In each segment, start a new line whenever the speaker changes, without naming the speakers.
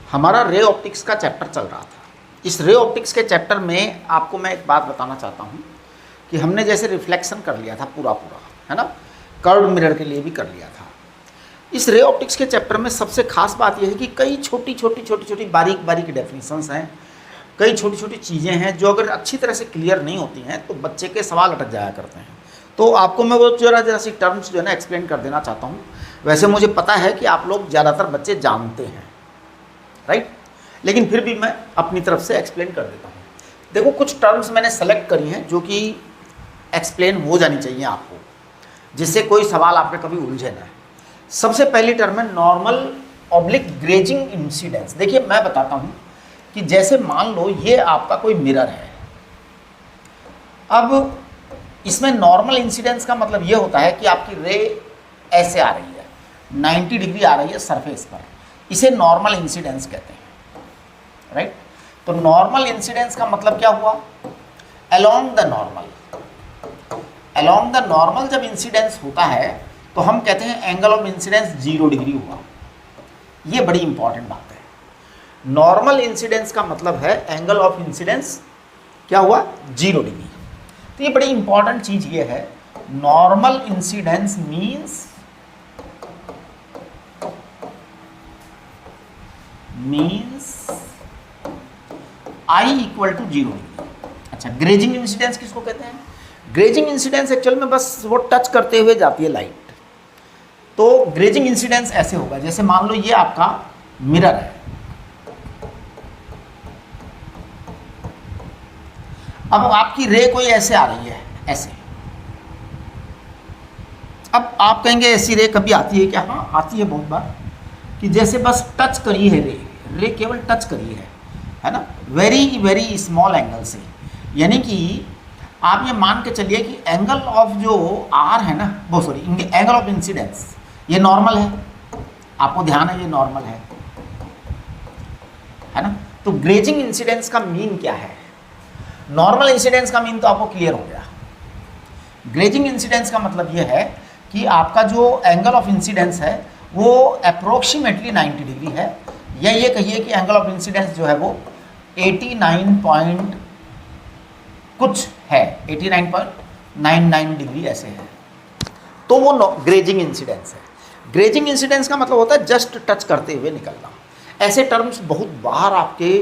हमारा ray optics का chapter चल रहा था। इस रे ऑप्टिक्स के चैप्टर में आपको मैं एक बात बताना चाहता हूँ कि हमने जैसे रिफ्लेक्शन कर लिया था पूरा पूरा, है ना, कर्व्ड मिरर के लिए भी कर लिया था। इस रे ऑप्टिक्स के चैप्टर में सबसे खास बात यह है कि कई छोटी छोटी बारीक बारीक डेफिनेशंस हैं, कई छोटी छोटी चीज़ें हैं जो अगर अच्छी तरह से क्लियर नहीं होती हैं तो बच्चे के सवाल अटक जाया करते हैं। तो आपको मैं वो जरा सी टर्म्स जो है ना एक्सप्लेन कर देना चाहता हूँ। वैसे मुझे पता है कि आप लोग ज़्यादातर बच्चे जानते हैं, राइट, लेकिन फिर भी मैं अपनी तरफ से एक्सप्लेन कर देता हूँ। देखो, कुछ टर्म्स मैंने सेलेक्ट करी हैं जो कि एक्सप्लेन हो जानी चाहिए आपको, जिससे कोई सवाल आपके कभी उलझे ना। सबसे पहली टर्म है नॉर्मल ऑब्लिक ग्रेजिंग इंसिडेंस। देखिए, मैं बताता हूँ कि जैसे मान लो ये आपका कोई मिरर है। अब इसमें नॉर्मल इंसिडेंस का मतलब ये होता है कि आपकी रे ऐसे आ रही है, 90 डिग्री आ रही है सरफेस पर, इसे नॉर्मल इंसिडेंस कहते हैं, राइट। तो नॉर्मल इंसिडेंस का मतलब क्या हुआ? Along the normal. Along the normal जब इंसिडेंस होता है तो हम कहते हैं एंगल ऑफ इंसिडेंस 0 डिग्री हुआ। ये बड़ी इंपॉर्टेंट बात है। नॉर्मल इंसिडेंस का मतलब है एंगल ऑफ इंसिडेंस क्या हुआ? 0 डिग्री। तो ये बड़ी इंपॉर्टेंट चीज ये है, normal incidence means I equal to 0 degree. अच्छा, ग्रेजिंग इंसिडेंस किसको कहते हैं? ग्रेजिंग इंसिडेंस एक्चुअल में बस वो टच करते हुए जाती है लाइट। तो ग्रेजिंग इंसिडेंस ऐसे होगा, जैसे मान लो ये आपका मिरर है। अब आपकी रे कोई ऐसे आ रही है, ऐसे। अब आप कहेंगे ऐसी रे कभी आती है क्या? हाँ, आती है बहुत बार, कि जैसे बस टच करी है रे केवल टच करी है ना, वेरी वेरी स्मॉल एंगल से। यानी कि आप ये मान के चलिए कि एंगल ऑफ जो आर है ना, वो सॉरी एंगल ऑफ इंसिडेंस, ये नॉर्मल है, आपको ध्यान है ये नॉर्मल है ना। तो ग्रेजिंग इंसिडेंस का मीन क्या है? नॉर्मल इंसिडेंस का मीन तो आपको क्लियर हो गया। ग्रेजिंग इंसिडेंस का मतलब ये है कि आपका जो एंगल ऑफ इंसिडेंस है वो अप्रोक्सीमेटली 90 डिग्री है, या ये कहिए कि एंगल ऑफ इंसिडेंस जो है वो 89 पॉइंट कुछ है, 89.99 डिग्री ऐसे है। तो वो ग्रेजिंग इंसिडेंस है। ग्रेजिंग इंसिडेंस का मतलब होता है जस्ट टच करते हुए निकलना। ऐसे टर्म्स बहुत बाहर आपके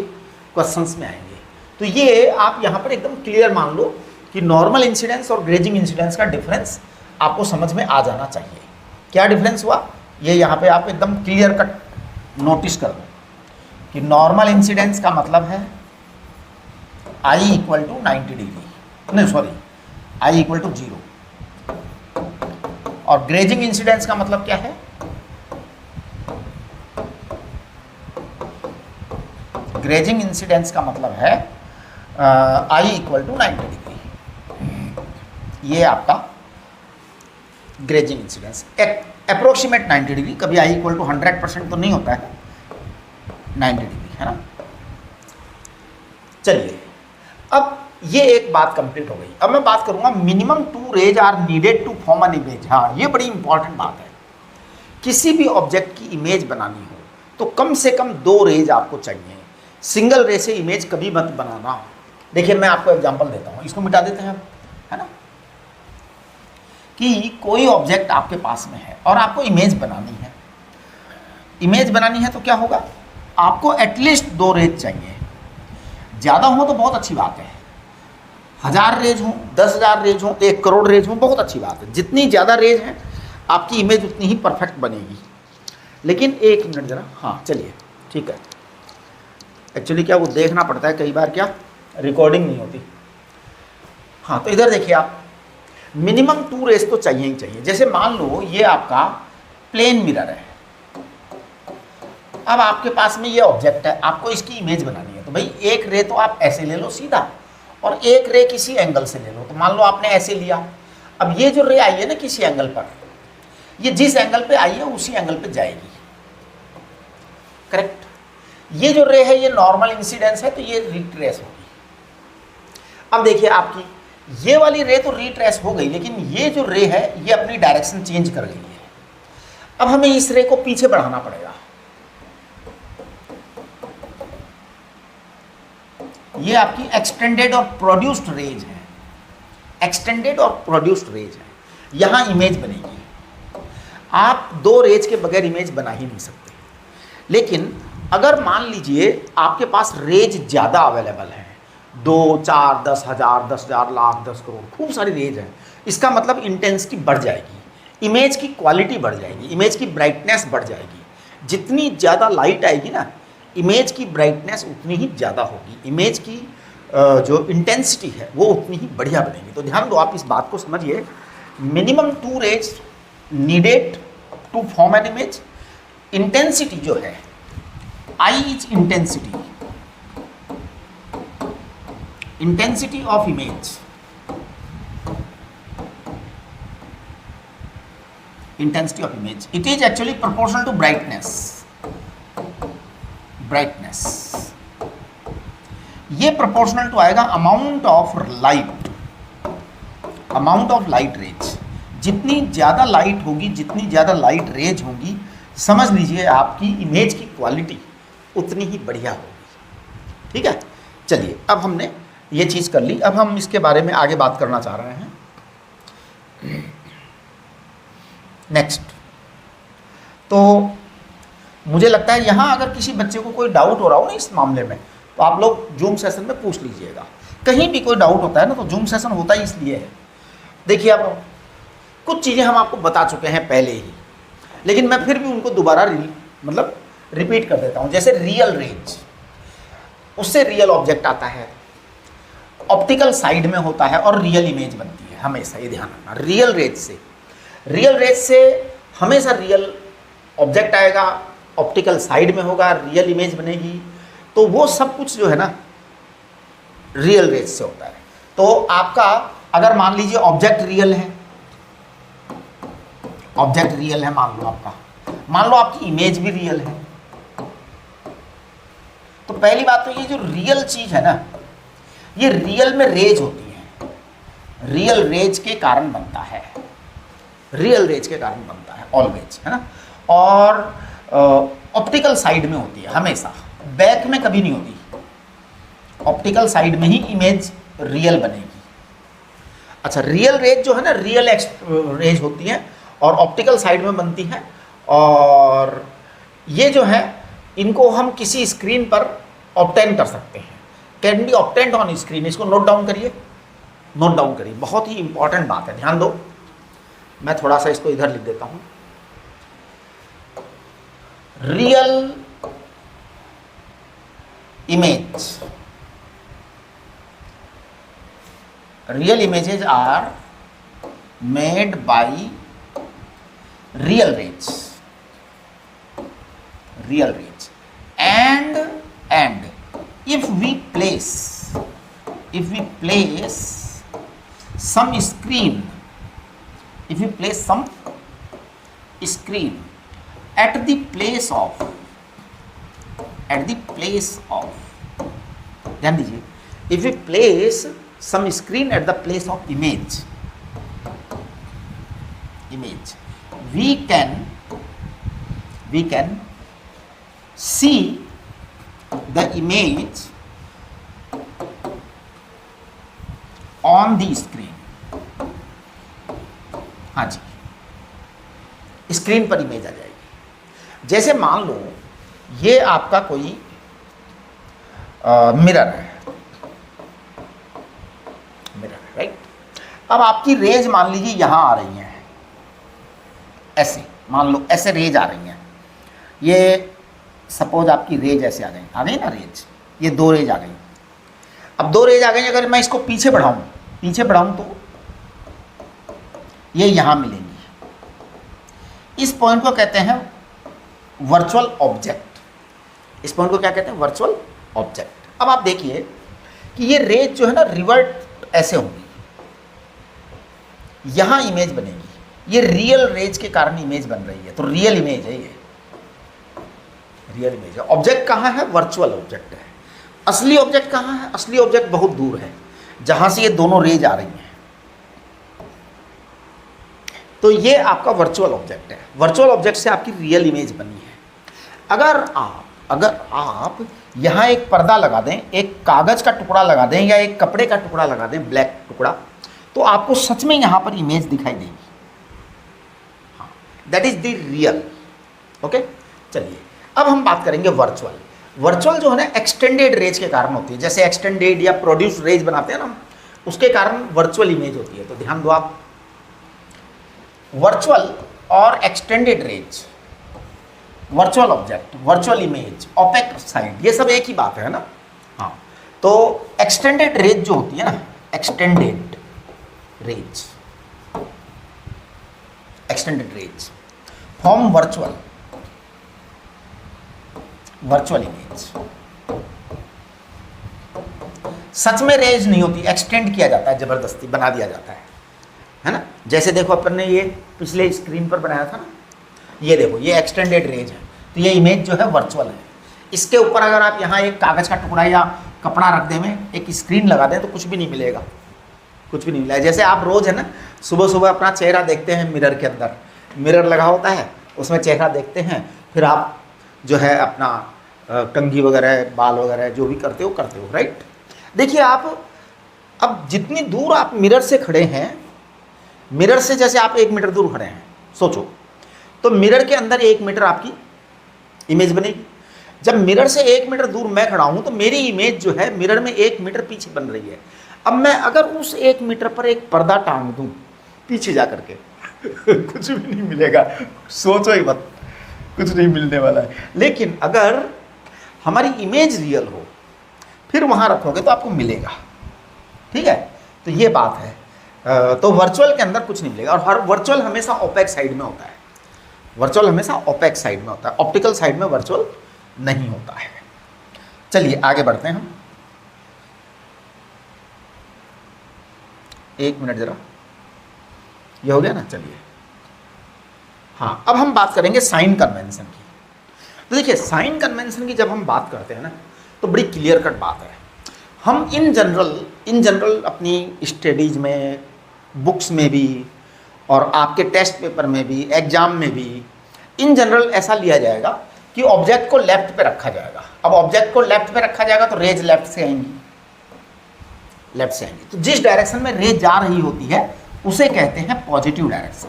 क्वेश्चंस में आएंगे। तो ये आप यहाँ पर एकदम क्लियर मान लो कि नॉर्मल इंसिडेंस और ग्रेजिंग इंसिडेंस का डिफरेंस आपको समझ में आ जाना चाहिए। क्या डिफरेंस हुआ ये यहाँ पे आप एकदम क्लियर कट नोटिस कर दो कि नॉर्मल इंसिडेंस का मतलब है I इक्वल टू 90 डिग्री, नहीं सॉरी, I इक्वल टू 0। और ग्रेजिंग इंसिडेंस का मतलब क्या है? ग्रेजिंग इंसिडेंस का मतलब है I इक्वल टू 90 डिग्री। ये आपका ग्रेजिंग इंसिडेंस अप्रोक्सीमेट 90 डिग्री, कभी I इक्वल टू 100% तो नहीं होता है, 90 डिग्री, है ना। चलिए, अब ये एक बात कंप्लीट हो गई। अब मैं बात करूंगा minimum 2 rays are needed to form an image. हाँ, ये बड़ी इंपॉर्टेंट बात है। किसी भी ऑब्जेक्ट की इमेज बनानी हो तो कम से कम 2 रेज आपको चाहिए। सिंगल रे से इमेज कभी मत बनाना। देखिए, मैं आपको एग्जांपल देता हूँ, इसको मिटा देते हैं, है ना, कि कोई ऑब्जेक्ट आपके पास में है और आपको इमेज बनानी है। इमेज बनानी है तो क्या होगा? आपको एटलीस्ट 2 रेज चाहिए। ज़्यादा हो तो बहुत अच्छी बात है, 1000 रेज हो, 10,000 रेज हो, 1 करोड़ रेज हो, बहुत अच्छी बात है। जितनी ज़्यादा रेज है आपकी इमेज उतनी ही परफेक्ट बनेगी। लेकिन एक मिनट ज़रा, हाँ चलिए ठीक है। एक्चुअली क्या वो देखना पड़ता है कई बार, क्या रिकॉर्डिंग नहीं होती। हाँ, तो इधर देखिए आप, मिनिमम 2 रेज तो चाहिए ही चाहिए। जैसे मान लो ये आपका प्लेन मिरर है। अब आपके पास में ये ऑब्जेक्ट है, आपको इसकी इमेज बनानी है। तो भाई एक रे तो आप ऐसे ले लो सीधा, और एक रे किसी एंगल से ले लो। तो मान लो आपने ऐसे लिया। अब ये जो रे आई है ना किसी एंगल पर, ये जिस एंगल पे आई है उसी एंगल पे जाएगी, करेक्ट। ये जो रे है ये नॉर्मल इंसिडेंस है, तो ये रिट्रेस होगी। अब देखिए आपकी ये वाली रे तो रिट्रेस हो गई, लेकिन ये जो रे है ये अपनी डायरेक्शन चेंज कर गई है। अब हमें इस रे को पीछे बढ़ाना पड़ेगा। ये आपकी एक्सटेंडेड और प्रोड्यूस्ड रेज है, एक्सटेंडेड और प्रोड्यूस्ड रेज है, यहाँ इमेज बनेगी। आप दो रेज के बगैर इमेज बना ही नहीं सकते। लेकिन अगर मान लीजिए आपके पास रेज ज़्यादा अवेलेबल है, 2, 4, 10 हज़ार, 10 हज़ार, लाख, 10 करोड़, खूब सारी रेज है, इसका मतलब इंटेंसिटी बढ़ जाएगी, इमेज की क्वालिटी बढ़ जाएगी, इमेज की ब्राइटनेस बढ़ जाएगी। जितनी ज़्यादा लाइट आएगी ना, इमेज की ब्राइटनेस उतनी ही ज़्यादा होगी, इमेज की जो इंटेंसिटी है वो उतनी ही बढ़िया बनेगी। तो ध्यान दो, आप इस बात को समझिए, minimum 2 rays needed to form an image. Intensity जो है, I is intensity, intensity of image, intensity of image, it is actually proportional to brightness, brightness. ये प्रोपोर्शनल टू आएगा amount of light, amount of light rays. जितनी ज़्यादा light होगी, जितनी ज़्यादा light rays होगी, समझ लीजिए आपकी इमेज की क्वालिटी उतनी ही बढ़िया होगी। ठीक है, चलिए अब हमने ये चीज़ कर ली, अब हम इसके बारे में आगे बात करना चाह रहे हैं। नेक्स्ट, तो मुझे लगता है यहाँ अगर किसी बच्चे को कोई डाउट हो रहा हो ना इस मामले में, तो आप लोग जूम सेशन में पूछ लीजिएगा। कहीं भी कोई डाउट होता है ना, तो जूम सेशन होता ही इसलिए है। देखिए, अब कुछ चीज़ें हम आपको बता चुके हैं पहले ही, लेकिन मैं फिर भी उनको दोबारा मतलब रिपीट कर देता हूँ। जैसे रियल रेंज, उससे रियल ऑब्जेक्ट आता है, ऑप्टिकल साइड में होता है और रियल इमेज बनती है हमेशा, ये ध्यान रखना। रियल रेज से हमेशा रियल ऑब्जेक्ट आएगा, ऑप्टिकल साइड में होगा, रियल इमेज बनेगी। तो वो सब कुछ जो है ना रियल रेज से होता है। तो आपका अगर मान लीजिए ऑब्जेक्ट रियल है, ऑब्जेक्ट रियल है, मान लो आपका, मान लो आपकी इमेज भी रियल है, तो पहली बात तो ये जो रियल चीज है ना, ये रियल में रेज होती है, रियल रेज के कारण बनता है, रियल रेज के कारण बनता है ऑलवेज, है ना। और ऑप्टिकल साइड में होती है हमेशा, बैक में कभी नहीं होती। ऑप्टिकल साइड में ही इमेज रियल बनेगी। अच्छा, रियल रेज जो है ना, रियल रेज होती है और ऑप्टिकल साइड में बनती है। और ये जो है, इनको हम किसी स्क्रीन पर ऑब्टेन कर सकते हैं, can be obtained on screen. इसको नोट डाउन करिए, नोट डाउन करिए, बहुत ही इंपॉर्टेंट बात है, ध्यान दो। मैं थोड़ा सा इसको इधर लिख देता हूं। Real image, real images are made by real rays, real rays. and if we place some screen, if we place some screen at the place of, ध्यान दीजिए, if we place some screen at the place of image, we can see the image on the screen। हाँ जी, screen पर image आ जाएगी। जैसे मान लो ये आपका कोई मिरर है, राइट। अब आपकी रेज मान लीजिए यहां आ रही हैं, ऐसे मान लो, ऐसे रेज आ रही हैं। ये सपोज आपकी रेज ऐसे आ गई ना रेज, ये 2 रेज आ गई। अब 2 रेज आ गई, अगर मैं इसको पीछे बढ़ाऊं तो ये यहां मिलेंगी। इस पॉइंट को कहते हैं वर्चुअल ऑब्जेक्ट। इस पॉइंट को क्या कहते हैं? Virtual object. अब आप देखिए कि ये रेज जो है ना रिवर्ट ऐसे होंगी, यहां इमेज बनेगी। ये रियल रेज के कारण इमेज बन रही है, तो रियल इमेज है, ये रियल इमेज है। ऑब्जेक्ट कहाँ है? वर्चुअल ऑब्जेक्ट है। असली ऑब्जेक्ट कहाँ है? असली ऑब्जेक्ट बहुत दूर है, जहां से ये दोनों रेज आ रही हैं। तो ये आपका वर्चुअल ऑब्जेक्ट है। वर्चुअल ऑब्जेक्ट से आपकी रियल इमेज बनी है। अगर आप यहाँ एक पर्दा लगा दें, एक कागज़ का टुकड़ा लगा दें या एक कपड़े का टुकड़ा लगा दें, ब्लैक टुकड़ा, तो आपको सच में यहाँ पर इमेज दिखाई देगी। हाँ, that is the real. Okay, चलिए अब हम बात करेंगे वर्चुअल। वर्चुअल जो है ना एक्सटेंडेड रेज के कारण होती है, जैसे एक्सटेंडेड या प्रोड्यूस रेज बनाते हैं ना, उसके कारण वर्चुअल इमेज होती है। तो ध्यान दो आप, वर्चुअल और extended rays, virtual object, virtual image, opaque side, ये सब एक ही बात है ना। हाँ, तो एक्सटेंडेड रेज जो होती है ना, extended rays, extended rays form virtual, virtual image. सच में रेज नहीं होती, एक्सटेंड किया जाता है, जबरदस्ती बना दिया जाता है ना। जैसे देखो अपन ने ये पिछले स्क्रीन पर बनाया था ना, ये देखो ये एक्सटेंडेड रेज है, तो ये इमेज जो है वर्चुअल है। इसके ऊपर अगर आप यहाँ एक कागज़ का टुकड़ा या कपड़ा रख दें में, एक स्क्रीन लगा दें, तो कुछ भी नहीं मिलेगा, कुछ भी नहीं मिलेगा। जैसे आप रोज़ है ना सुबह सुबह अपना चेहरा देखते हैं मिरर के अंदर, मिरर लगा होता है, उसमें चेहरा देखते हैं, फिर आप जो है अपना कंघी वगैरह, बाल वगैरह जो भी करते हो राइट। देखिए आप अब जितनी दूर आप मिरर से खड़े हैं, मिरर से जैसे आप 1 मीटर दूर खड़े हैं, सोचो, तो मिरर के अंदर 1 मीटर आपकी इमेज बनेगी। जब मिरर से 1 मीटर दूर मैं खड़ा हूं, तो मेरी इमेज जो है मिरर में 1 मीटर पीछे बन रही है। अब मैं अगर उस 1 मीटर पर एक पर्दा टांग दूं पीछे जा करके कुछ भी नहीं मिलेगा, सोचो ही मत, कुछ नहीं मिलने वाला है। लेकिन अगर हमारी इमेज रियल हो, फिर वहां रखोगे तो आपको मिलेगा। ठीक है, तो ये बात है। तो वर्चुअल के अंदर कुछ नहीं मिलेगा, और हर वर्चुअल हमेशा ओपेक साइड में होता है, वर्चुअल हमेशा ओपेक साइड में होता है, ऑप्टिकल साइड में वर्चुअल नहीं होता है। चलिए आगे बढ़ते हैं हम। 1 मिनट जरा, ये हो गया ना। चलिए हाँ, अब हम बात करेंगे साइन कन्वेंशन की। तो देखिए साइन कन्वेंशन की जब हम बात करते हैं ना, तो बड़ी क्लियर कट बात है। हम इन जनरल अपनी स्टडीज में, बुक्स में भी, और आपके टेस्ट पेपर में भी, एग्जाम में भी, इन जनरल ऐसा लिया जाएगा कि ऑब्जेक्ट को लेफ्ट पे रखा जाएगा। अब ऑब्जेक्ट को लेफ्ट पे रखा जाएगा तो रेज लेफ्ट से आएंगी, लेफ्ट से आएंगी। तो जिस डायरेक्शन में रेज जा रही होती है उसे कहते हैं पॉजिटिव डायरेक्शन,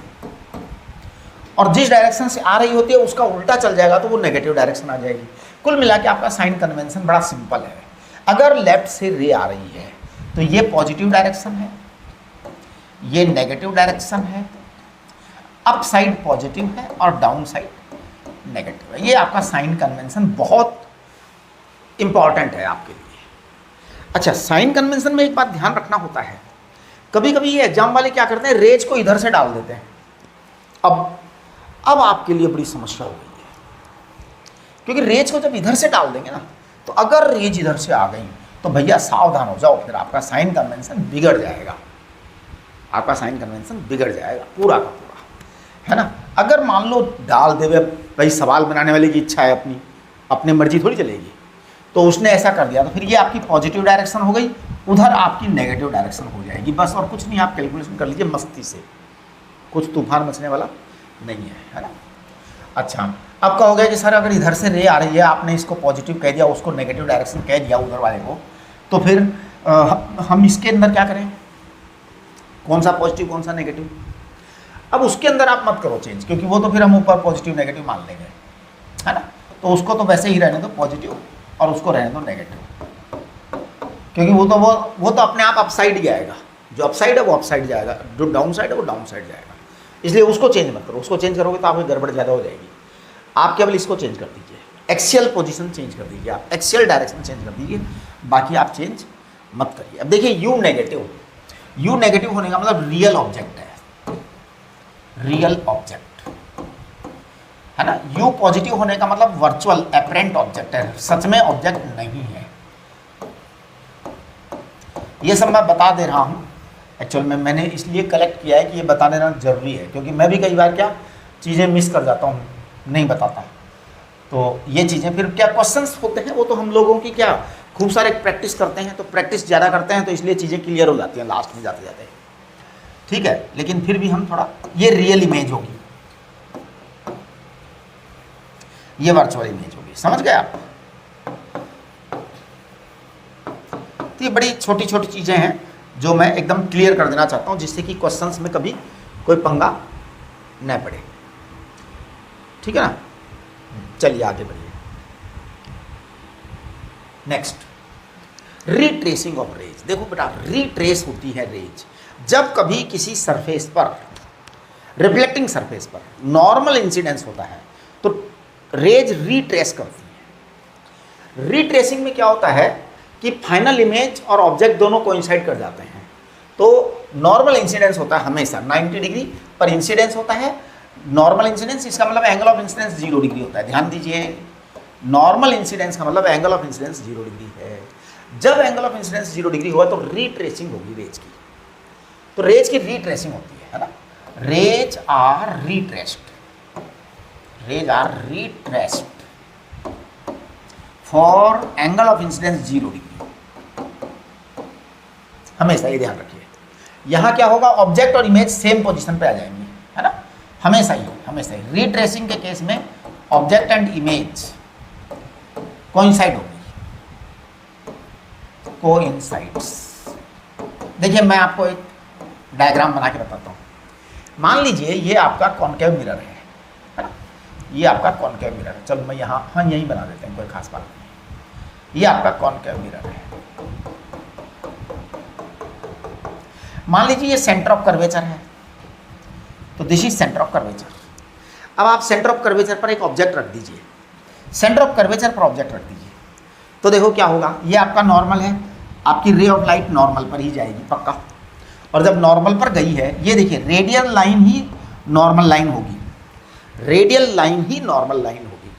और जिस डायरेक्शन से आ रही होती है उसका उल्टा चल जाएगा तो वो नेगेटिव डायरेक्शन आ जाएगी। कुल मिला के आपका साइन कन्वेंशन बड़ा सिंपल है। अगर लेफ्ट से रे आ रही है तो ये पॉजिटिव डायरेक्शन है, ये नेगेटिव डायरेक्शन है, अप साइड पॉजिटिव है और डाउन साइड नेगेटिव है। ये आपका साइन कन्वेंशन बहुत इंपॉर्टेंट है आपके लिए। अच्छा, साइन कन्वेंशन में एक बात ध्यान रखना होता है, कभी कभी ये एग्जाम वाले क्या करते हैं, रेज को इधर से डाल देते हैं। अब आपके लिए बड़ी समस्या हो गई है, क्योंकि रेज को जब इधर से डाल देंगे ना, तो अगर रेज इधर से आ गई तो भैया सावधान हो जाओ, फिर आपका साइन कन्वेंशन बिगड़ जाएगा, आपका साइन कन्वेंशन बिगड़ जाएगा पूरा का पूरा, है ना। अगर मान लो डाल देवे, भाई सवाल बनाने वाले की इच्छा है, अपनी मर्जी थोड़ी चलेगी, तो उसने ऐसा कर दिया, तो फिर ये आपकी पॉजिटिव डायरेक्शन हो गई, उधर आपकी नेगेटिव डायरेक्शन हो जाएगी, बस। और कुछ नहीं, आप कैलकुलेशन कर लीजिए मस्ती से, कुछ तूफान मचने वाला नहीं है ना। अच्छा, अब कहोगे कि सर अगर इधर से रे आ रही है, आपने इसको पॉजिटिव कह दिया, उसको नेगेटिव डायरेक्शन कह दिया उधर वाले को, तो फिर हम इसके अंदर क्या करें, कौन सा पॉजिटिव कौन सा नेगेटिव। अब उसके अंदर आप मत करो चेंज, क्योंकि वो तो फिर हम ऊपर पॉजिटिव नेगेटिव मान लेंगे, है ना। तो उसको तो वैसे ही रहने दो पॉजिटिव, और उसको रहने दो नेगेटिव, क्योंकि वो तो अपने आप अपसाइड ही आएगा। जो अपसाइड है वो अपसाइड जाएगा, जो डाउन साइड है वो डाउन साइड जाएगा। इसलिए उसको चेंज मत करो, उसको चेंज करोगे तो आपकी गड़बड़ ज़्यादा हो जाएगी। आप केवल इसको चेंज कर दीजिए, एक्सियल पोजीशन चेंज कर दीजिए, आप एक्सियल डायरेक्शन चेंज कर दीजिए, बाकी आप चेंज मत करिए। अब देखिए यू नेगेटिव होने का मतलब रियल ऑब्जेक्ट है, रियल ऑब्जेक्ट, है ना। यू पॉजिटिव होने का मतलब वर्चुअल एपरेंट ऑब्जेक्ट है, सच में ऑब्जेक्ट नहीं है। ये सब मैं बता दे रहा हूँ, एक्चुअल में मैंने इसलिए कलेक्ट किया है कि ये बता देना जरूरी है, क्योंकि मैं भी कई बार क्या चीज़ें मिस कर जाता हूँ, नहीं बताता। तो ये चीज़ें फिर क्या क्वेश्चंस होते हैं, वो तो हम लोगों की क्या खूब सारे प्रैक्टिस करते हैं, तो प्रैक्टिस ज़्यादा करते हैं, तो इसलिए चीज़ें क्लियर हो जाती हैं लास्ट में जाते जाते, ठीक है। लेकिन फिर भी हम थोड़ा, ये रियल इमेज होगी, ये वर्चुअल इमेज होगी, समझ गए आप। तो ये बड़ी छोटी छोटी चीज़ें हैं जो मैं एकदम क्लियर कर देना चाहता हूँ, जिससे कि क्वेश्चंस में कभी कोई पंगा न पड़े। ठीक है ना, चलिए आगे बढ़िए। Next, retracing of rays. देखो बेटा, रीट्रेस होती है रेज जब कभी किसी सरफेस पर, रिफ्लेक्टिंग सरफेस पर नॉर्मल इंसिडेंस होता है तो रेज रीट्रेस करती है। रीट्रेसिंग में क्या होता है कि फाइनल इमेज और ऑब्जेक्ट दोनों कोइंसाइड कर जाते हैं। तो नॉर्मल इंसिडेंस होता है हमेशा 90 डिग्री पर इंसिडेंस होता है। नॉर्मल इंसिडेंस, इसका मतलब एंगल ऑफ इंसिडेंस 0 डिग्री होता है। ध्यान दीजिए, नॉर्मल इंसिडेंस का मतलब एंगल ऑफ इंसिडेंस 0 डिग्री है। जब एंगल ऑफ इंसिडेंस 0 डिग्री हुआ तो रीट्रेसिंग होगी रेज की। तो रेज की रीट्रेसिंग होती है ना। Rays are retraced, rays are retraced for angle of incidence 0 degree. हमेशा ये ध्यान रखिए। यहां क्या होगा, ऑब्जेक्ट और इमेज सेम पोजीशन पे आ जाएंगे, है ना, हमेशा ही। रीट्रेसिंग के केस में ऑब्जेक्ट एंड इमेज कोइंसाइड होगी, कोइंसाइड्स। देखिए मैं आपको एक डायग्राम बना के बताता हूँ। मान लीजिए ये आपका कॉनकेव मिरर है ना, ये आपका कॉनकेव मिरर है। चलो मैं यहाँ, हाँ यहीं बना देते हैं, कोई खास बात नहीं। ये आपका कॉनकेव मिरर है। मान लीजिए ये सेंटर ऑफ कर्वेचर है, तो this is centre of curvature. अब आप सेंटर ऑफ कर्वेचर पर एक ऑब्जेक्ट रख दीजिए, सेंटर ऑफ कर्वेचर पर ऑब्जेक्ट रख दीजिए, तो देखो क्या होगा। ये आपका नॉर्मल है, आपकी रे ऑफ लाइट नॉर्मल पर ही जाएगी पक्का। और जब नॉर्मल पर गई है, ये देखिए रेडियल लाइन ही नॉर्मल लाइन होगी, रेडियल लाइन ही नॉर्मल लाइन होगी।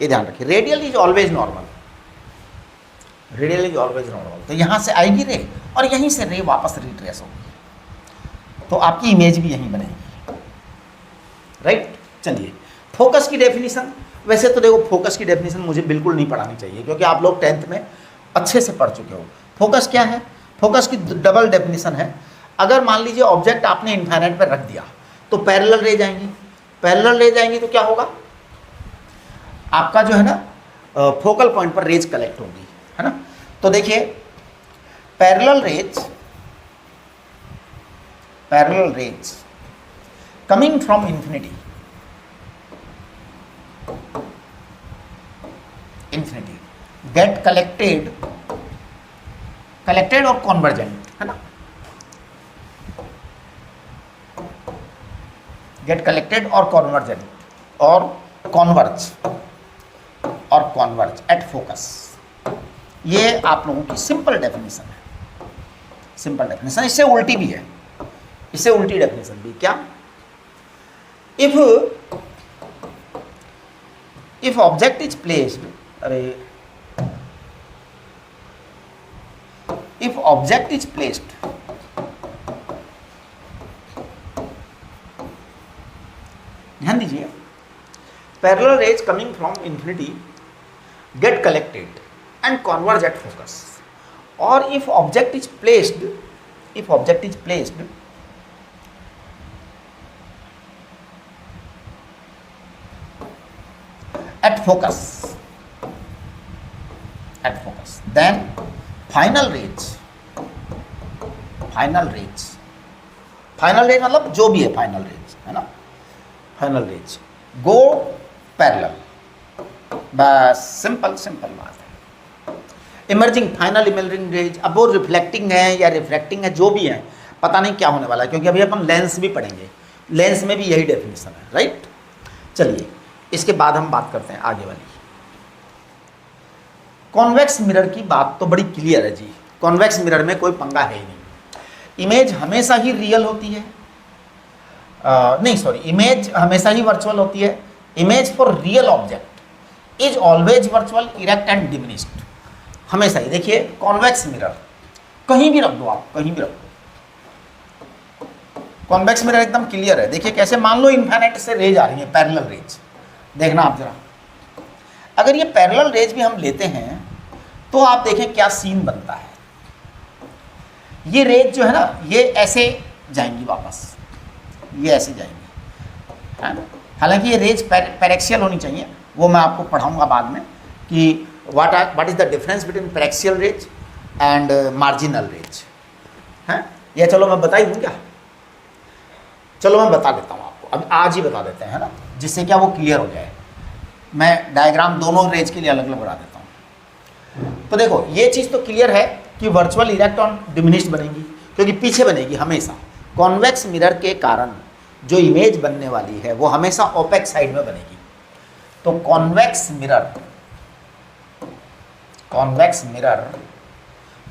ये ध्यान रखिए, radial is always normal, radial is always normal. तो यहाँ से आएगी रे और यहीं से रे वापस रिट्रेस होगी, तो आपकी इमेज भी यहीं बनेगी, राइट। चलिए फोकस की डेफिनेशन। वैसे तो देखो फोकस की डेफिनेशन मुझे बिल्कुल नहीं पढ़ानी चाहिए, क्योंकि आप लोग 10th में अच्छे से पढ़ चुके हो। फोकस क्या है, फोकस की डबल डेफिनेशन है। अगर मान लीजिए ऑब्जेक्ट आपने इनफाइनाइट पर रख दिया तो पैरेलल रे जाएंगी, पैरेलल रे जाएंगी तो क्या होगा, आपका जो है ना फोकल पॉइंट पर रेज कलेक्ट होगी, है ना। तो देखिए parallel rays coming from infinity get collected और कॉन्वर्जेंट, है ना, गेट कलेक्टेड और कॉन्वर्जेंट और कॉन्वर्ज एट फोकस। ये आप लोगों की सिंपल डेफिनेशन है, सिंपल डेफिनेशन। इससे उल्टी भी है, इससे उल्टी डेफिनेशन भी। क्या, if object is placed, if object is placed ध्यान दीजिए, parallel rays coming from infinity get collected and converge at focus, or if object is placed at focus, then final rays मतलब जो भी है फाइनल रेज, है ना, final rays go parallel. बस simple बात है। इमर्जिंग, फाइनल इमर्जिंग रेज, अब वो रिफ्लेक्टिंग है या रिफ्रैक्टिंग है, जो भी है पता नहीं क्या होने वाला है, क्योंकि अभी अपन लेंस भी पढ़ेंगे, लेंस में भी यही डेफिनेशन है, राइट। चलिए इसके बाद हम बात करते हैं आगे वाली। कॉन्वेक्स मिरर की बात तो बड़ी क्लियर है जी, कॉन्वेक्स मिरर में कोई पंगा है ही नहीं। इमेज हमेशा ही रियल होती है, इमेज हमेशा ही वर्चुअल होती है। Image for real object is always virtual, erect and diminished, हमेशा ही। देखिए कॉन्वेक्स मिरर कहीं भी रख दो आप, कहीं भी रख दो, कॉन्वेक्स मिरर एकदम क्लियर है। देखिए कैसे, मान लो इनफाइनाइट से रेज आ रही है, पैरेलल रेज, देखना आप जरा। अगर ये पैरेलल रेज भी हम लेते हैं तो आप देखें क्या सीन बनता है। ये रेज जो है ना, ये ऐसे जाएंगी वापस, ये ऐसे जाएंगी, है ना। हालांकि ये रेज पैरेक्सियल होनी चाहिए, वो मैं आपको पढ़ाऊंगा बाद में कि what is the difference between paraxial rays and marginal rays है। या चलो मैं बता ही दूँ क्या, चलो मैं बता देता हूँ आपको, अब आज ही बता देते हैं, है ना, जिससे क्या वो क्लियर हो जाए। मैं डायग्राम दोनों रेज के लिए अलग अलग बना देता हूँ। तो देखो ये चीज़ तो क्लियर है कि वर्चुअल इलेक्ट्रॉन डिमिनिश्ड बनेगी, क्योंकि पीछे बनेगी हमेशा। कॉन्वेक्स मिरर के कारण जो इमेज बनने वाली है वो हमेशा ओपेक साइड में बनेगी। तो convex mirror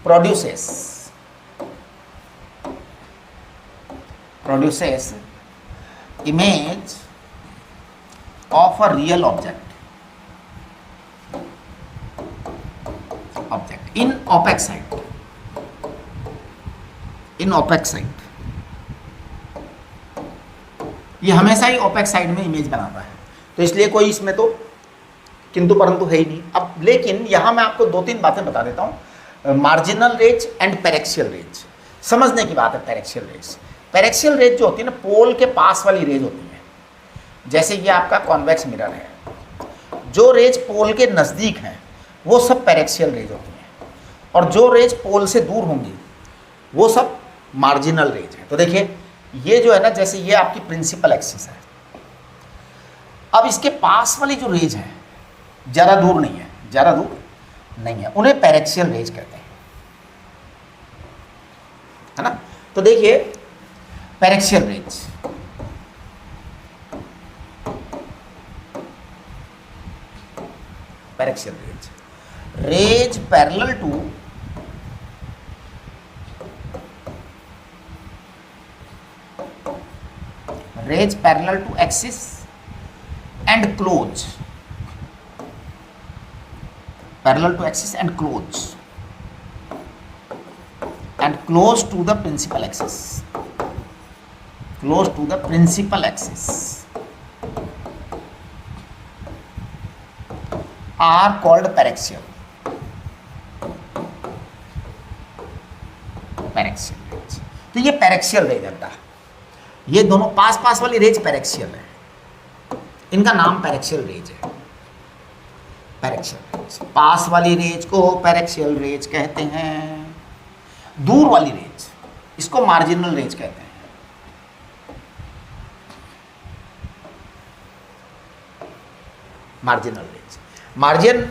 produces image of a real object in opaque site, ये हमेशा ही ओपेक साइड में इमेज बनाता है, तो इसलिए कोई इसमें तो किंतु परंतु है ही नहीं। अब लेकिन यहां मैं आपको दो तीन बातें बता देता हूं। Marginal rays and paraxial rays, समझने की बात है। पेरेक्सियल रेज जो होती है ना, पोल के पास वाली रेज होती है। जैसे ये आपका कॉन्वेक्स मिरर है, जो रेज पोल के नज़दीक हैं वो सब पेरेक्सियल रेज होती हैं, और जो रेज पोल से दूर होंगी वो सब मार्जिनल रेज है। तो देखिए ये जो है ना, जैसे ये आपकी प्रिंसिपल एक्सिस है, अब इसके पास वाली जो रेज है ज़्यादा दूर नहीं है, उन्हें पेरेक्सियल रेज कहते हैं, है ना। तो देखिए paraxial rays, rays parallel to axis and close, and close to the principal axis, are called paraxial rays. तो ये पेरेक्सियल रेज है, ये दोनों पास वाली रेज पेरेक्सियल है, इनका नाम पेरेक्सियल रेज है। पास वाली रेज को पेरेक्सियल रेज कहते हैं, दूर वाली रेज इसको मार्जिनल रेज कहते हैं।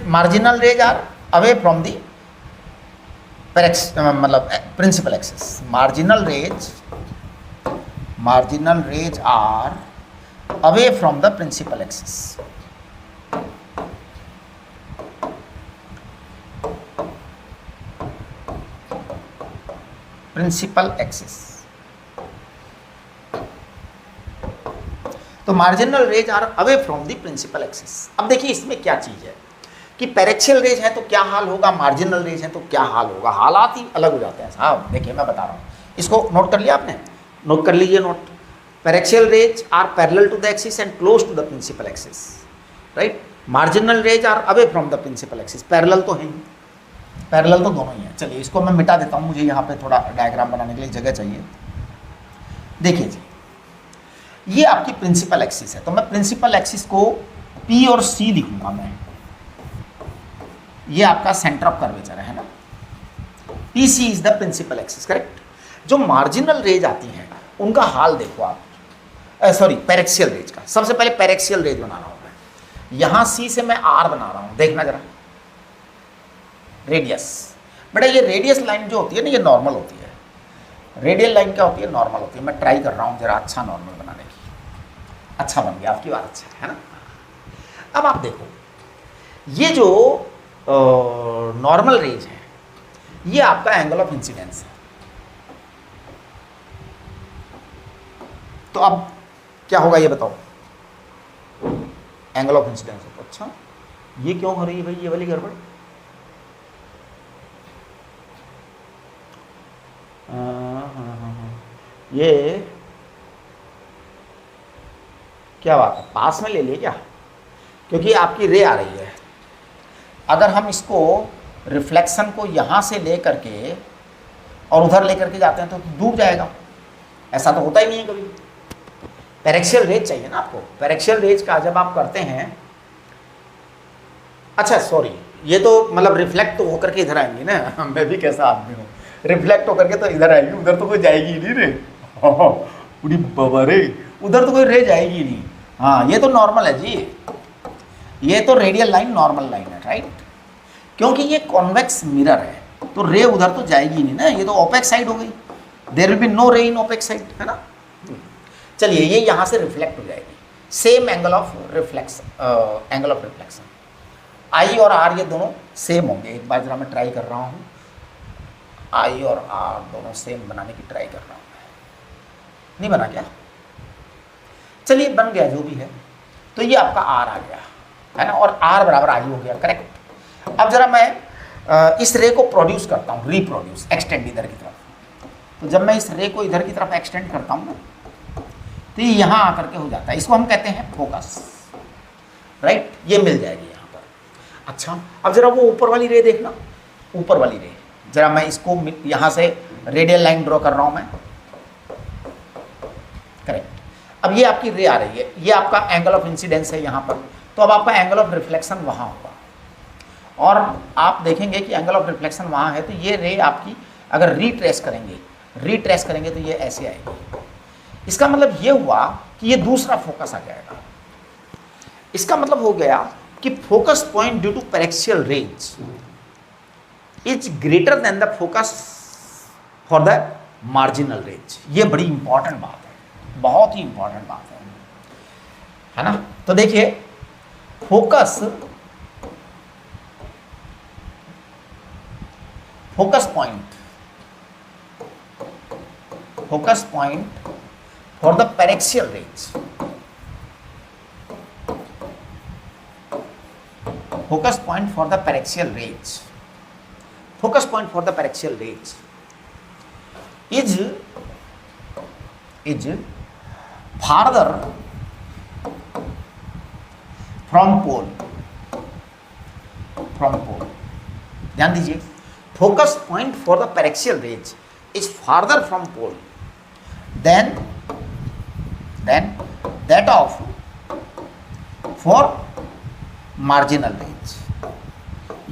Marginal rays are away from the मतलब principal axis. Marginal rays are away from the principal axis. तो marginal rays are away from the principal axis. अब देखिए इसमें क्या चीज़ है कि पेरेक्सियल रेज है तो क्या हाल होगा, मार्जिनल रेज है तो क्या हाल होगा, हालात ही अलग हो जाते हैं साहब। देखिए मैं बता रहा हूँ, इसको नोट कर लिया आपने, नोट कर लीजिए note. Paraxial rays are parallel to the axis and close to the principal axis, right. Marginal rays are away from the principal axis, parallel तो है ही, पैरेलल तो दोनों ही है। चलिए इसको मैं मिटा देता हूँ, मुझे यहाँ पे थोड़ा डायग्राम बनाने के लिए जगह चाहिए। देखिए जी, ये आपकी प्रिंसिपल एक्सिस है, तो मैं प्रिंसिपल एक्सिस को P और C लिखूंगा मैं। ये आपका सेंटर ऑफ कर्वेचर है ना, PC is the principal axis, correct. जो मार्जिनल रेज आती हैं उनका हाल देखो आप, सॉरी पेरेक्सियल रेज का। सबसे पहले पेरेक्सियल रेज बना रहा हूँ मैं, यहाँ C से मैं R बना रहा हूँ, देखना जरा, रेडियस। बेटा ये रेडियस लाइन जो होती है ना, ये नॉर्मल होती है। रेडियल लाइन क्या होती है, नॉर्मल होती है। मैं ट्राई कर रहा हूँ जरा अच्छा नॉर्मल बनाने की। अच्छा बन गया, आपकी बात अच्छा है ना। अब आप देखो, ये जो नॉर्मल रेज है ये आपका एंगल ऑफ इंसिडेंस है। तो अब क्या होगा ये बताओ, एंगल ऑफ इंसिडेंस। अच्छा ये क्यों हो रही है भाई ये वाली गड़बड़? ये क्या बात है, पास में ले लिए क्या? क्योंकि आपकी रे आ रही है, अगर हम इसको रिफ्लेक्शन को यहाँ से ले करके और उधर ले करके जाते हैं तो दूर जाएगा। ऐसा तो होता ही नहीं है कभी। पेरेक्सियल रेज चाहिए ना आपको। पेरेक्सियल रेज का जब आप करते हैं, अच्छा सॉरी ये तो मतलब रिफ्लेक्ट तो होकर के इधर आएंगी ना, मैं भी कैसा आदमी हूँ, रिफ्लेक्ट होकर के तो इधर आएगी, उधर तो कोई जाएगी ही नहीं रे। पूरी बाबा रे, उधर तो कोई रे जाएगी ही नहीं। हाँ ये तो नॉर्मल है जी, ये तो रेडियल लाइन नॉर्मल लाइन है, राइट, क्योंकि ये कॉन्वेक्स मिरर है तो रे उधर तो जाएगी नहीं ना, ये तो ओपेक साइड हो गई, देयर विल बी नो रे इन ओपेक साइड, है ना। चलिए ये यहाँ से रिफ्लेक्ट हो जाएगी, सेम एंगल ऑफ रिफ्लेक्शन, आई और आर ये दोनों सेम होंगे। एक बार जरा मैं ट्राई कर रहा हूँ, आई और आर दोनों सेम बनाने की ट्राई कर रहा हूँ, नहीं बना क्या? चलिए बन गया जो भी है, तो ये आपका आर आ गया, है ना, और आर बराबर आई हो गया, करेक्ट। अब जरा मैं इस रे को प्रोड्यूस करता हूँ, रीप्रोड्यूस, एक्सटेंड इधर की तरफ। तो जब मैं इस रे को इधर की तरफ एक्सटेंड करता हूँ ना, तो ये यहाँ आकर के हो जाता है, इसको हम कहते हैं फोकस, राइट, ये मिल जाएगी यहाँ पर। अच्छा अब जरा वो ऊपर वाली रे देखना, ऊपर वाली रे, जरा मैं इसको यहाँ से रेडियल लाइन ड्रॉ कर रहा हूँ मैं, करेक्ट। अब ये आपकी रे आ रही है, ये आपका एंगल ऑफ इंसिडेंस है यहाँ पर, तो अब आपका एंगल ऑफ रिफ्लेक्शन वहाँ होगा, और आप देखेंगे कि एंगल ऑफ रिफ्लेक्शन वहाँ है, तो ये रे आपकी अगर रीट्रेस करेंगे तो ये ऐसे आएगी। इसका मतलब ये हुआ कि ये दूसरा फोकस आ जाएगा। इसका मतलब हो गया कि focus point due to paraxial range is greater than the focus for the marginal range. ये बड़ी इंपॉर्टेंट बात है, बहुत ही इंपॉर्टेंट बात है ना। तो देखिए focus point for the paraxial range, focus point for the paraxial range is farther from pole, ध्यान दीजिए, focus point for the paraxial range is farther from pole than that of for marginal range।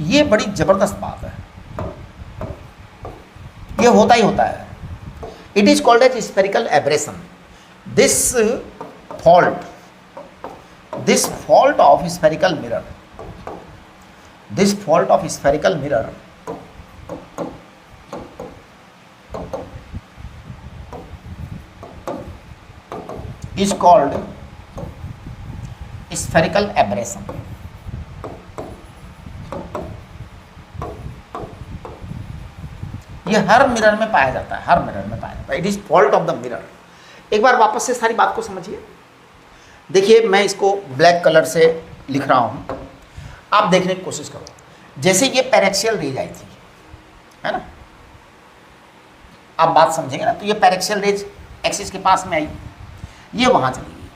ये बड़ी जबरदस्त बात है, ये होता ही होता है। It is called as spherical aberration. This fault of spherical mirror is called spherical aberration। ये हर मिरर में पाया जाता है, it is fault of the mirror. एक बार वापस से सारी बात को समझिए, देखिए मैं इसको ब्लैक कलर से लिख रहा हूं, आप देखने की कोशिश करो। जैसे ये पैरेक्सियल रेज आई थी, है ना, आप बात समझेंगे ना, तो ये पैरेक्सियल रेज एक्सिस के पास में आई, ये वहां चली गई।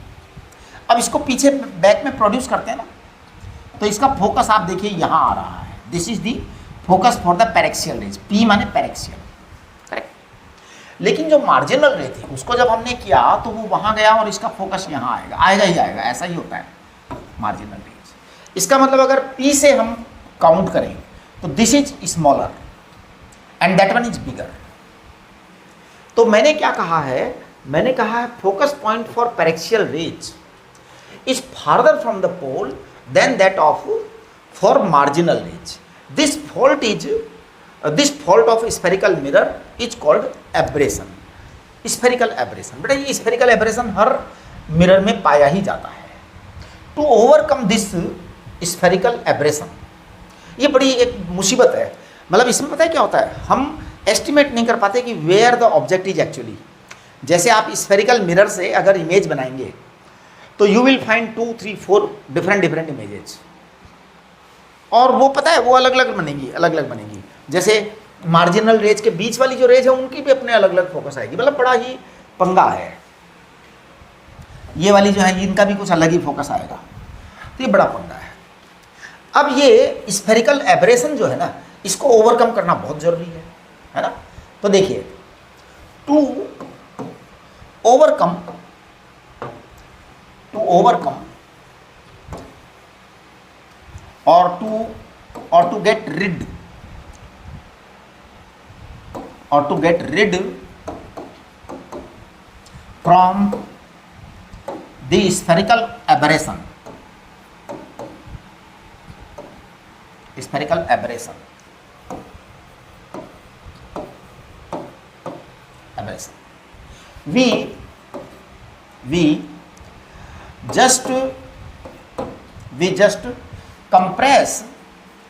अब इसको पीछे बैक में प्रोड्यूस करते हैं ना, तो इसका फोकस आप देखिए यहां आ रहा है, this is the focus for the paraxial rays, P माने पैरेक्सियल, करेक्ट। लेकिन जो मार्जिनल रे थी उसको जब हमने किया तो वो वहां गया और इसका फोकस यहां आएगा ही आएगा, ऐसा ही होता है मार्जिनल रेज। इसका मतलब अगर पी से हम काउंट करें तो this is smaller and that one is bigger. तो मैंने क्या कहा है, मैंने कहा है focus point for paraxial rays is farther from the pole than that of for marginal rays. This fault of spherical mirror is called aberration, spherical aberration. बेटा ये स्फेरिकल एब्रेशन हर मिरर में पाया ही जाता है। To overcome this spherical aberration, ये बड़ी एक मुसीबत है। मतलब इसमें पता है क्या होता है, हम एस्टिमेट नहीं कर पाते कि where the object is actually. जैसे आप स्फेरिकल मिरर से अगर इमेज बनाएंगे तो you will find 2, 3, 4 different images, और वो पता है वो अलग अलग बनेगी। जैसे मार्जिनल रेज के बीच वाली जो रेज है उनकी भी अपने अलग अलग फोकस आएगी। मतलब बड़ा ही पंगा है। ये वाली जो है इनका भी कुछ अलग ही फोकस आएगा, तो ये बड़ा पंगा है। अब ये स्फेरिकल एब्रेशन जो है ना, इसको ओवरकम करना बहुत जरूरी है ना। तो देखिए टू ओवरकम और to or to get rid from the spherical aberration,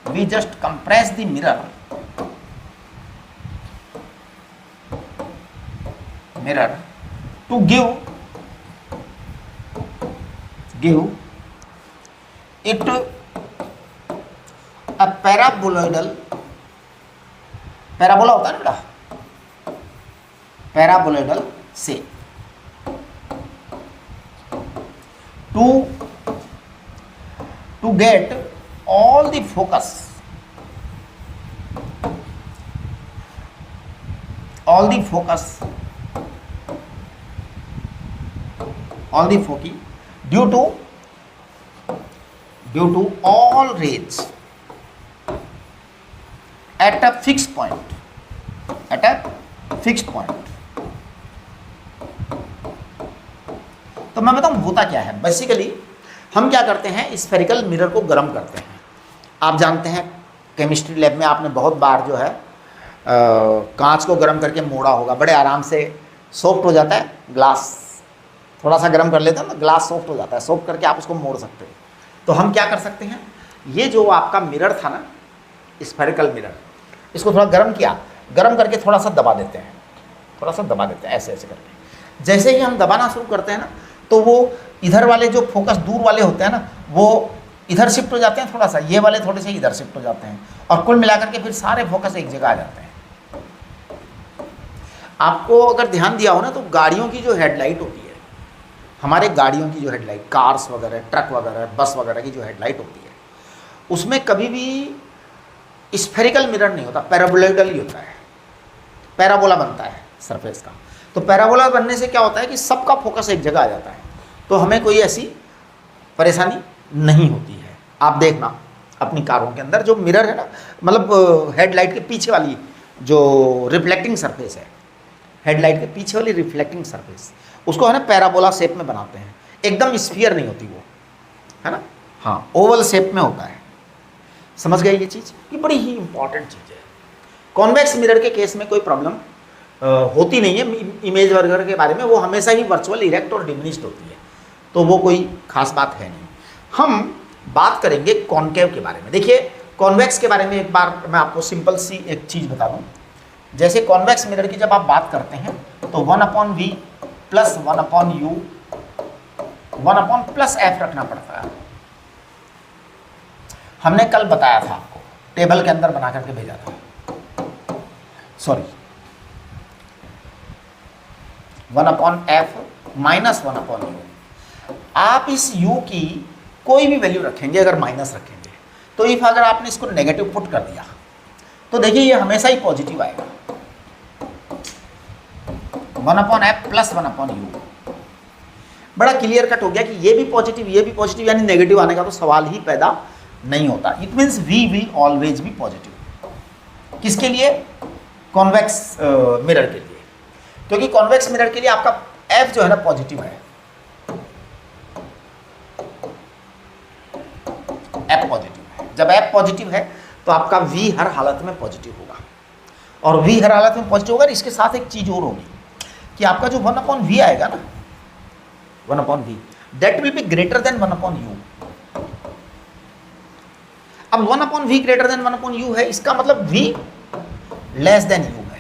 we just compress the mirror to give it a parabola होता है ना बेटा, paraboloidal shape to get all the focus, foci due to all rays at a fixed point. तो मैं बताऊं होता क्या है। बेसिकली हम क्या करते हैं, स्फेरिकल मिरर को गर्म करते हैं। आप जानते हैं केमिस्ट्री लैब में आपने बहुत बार जो है कांच को गर्म करके मोड़ा होगा, बड़े आराम से सॉफ्ट हो जाता है। ग्लास थोड़ा सा गर्म कर लेते हैं ना, ग्लास सॉफ्ट हो जाता है, सॉफ्ट करके आप उसको मोड़ सकते हो। तो हम क्या कर सकते हैं, ये जो आपका मिरर था ना, स्फेरिकल मिरर, इसको थोड़ा गर्म किया, गर्म करके थोड़ा सा दबा देते हैं, ऐसे करके। जैसे ही हम दबाना शुरू करते हैं ना, तो वो इधर वाले जो फोकस दूर वाले होते हैं ना, वो इधर शिफ्ट हो जाते हैं थोड़ा सा, ये वाले थोड़े से इधर शिफ्ट हो जाते हैं, और कुल मिलाकर के फिर सारे फोकस एक जगह आ जाते हैं। आपको अगर ध्यान दिया हो ना, तो गाड़ियों की जो हेडलाइट होती है, हमारे गाड़ियों की जो हेडलाइट, कार्स वगैरह, ट्रक वगैरह, बस वगैरह की जो हेडलाइट होती है, उसमें कभी भी स्फेरिकल मिरर नहीं होता, पैराबोलॉइडल ही होता है। पैराबोला बनता है सरफेस का। तो पैराबोला बनने से क्या होता है कि सबका फोकस एक जगह आ जाता है, तो हमें कोई ऐसी परेशानी नहीं होती है। आप देखना अपनी कारों के अंदर जो मिरर है ना, मतलब हेडलाइट के पीछे वाली जो रिफ्लेक्टिंग सरफेस है, हेडलाइट के पीछे वाली रिफ्लेक्टिंग सरफेस, उसको है ना पैराबोला शेप में बनाते हैं। एकदम स्फीयर नहीं होती वो, है ना, हाँ, ओवल शेप में होता है। समझ गए ये चीज़? ये बड़ी ही इंपॉर्टेंट चीज़ है। कॉन्वेक्स मिरर के केस में कोई प्रॉब्लम होती नहीं है इमेज वगैरह के बारे में, वो हमेशा ही वर्चुअल, इरेक्ट और डिमिनिश्ड होती है, तो वो कोई खास बात है नहीं। हम बात करेंगे कॉन्केव के बारे में। देखिए कॉन्वेक्स के बारे में एक बार मैं आपको सिंपल सी एक चीज़ बता दूं। जैसे कॉन्वेक्स मिरर की जब आप बात करते हैं तो 1/v प्लस 1/u 1/+f रखना पड़ता है। हमने कल बताया था आपको, टेबल के अंदर बना करके भेजा था, सॉरी 1/f माइनस 1/u। आप इस u की कोई भी वैल्यू रखेंगे, अगर माइनस रखेंगे तो इफ अगर आपने इसको नेगेटिव पुट कर दिया तो देखिए ये हमेशा ही पॉजिटिव आएगा। 1/f प्लस 1/u बड़ा क्लियर कट हो गया कि ये भी पॉजिटिव, ये भी पॉजिटिव, यानी नेगेटिव आने का तो सवाल ही पैदा नहीं होता। It means v will always be positive. किसके लिए? कॉन्वेक्स मिरर के लिए, क्योंकि कॉन्वेक्स मिरर के लिए आपका f जो है ना पॉजिटिव है, f पॉजिटिव है। जब f पॉजिटिव है तो आपका v हर हालत में पॉजिटिव होगा, और v हर हालत में पॉजिटिव होगा। इसके साथ एक चीज और होगी कि आपका जो 1/v आएगा ना, 1/v, that will be greater than 1/u। अब 1/v ग्रेटर देन 1/u है, इसका मतलब v लेस देन u है,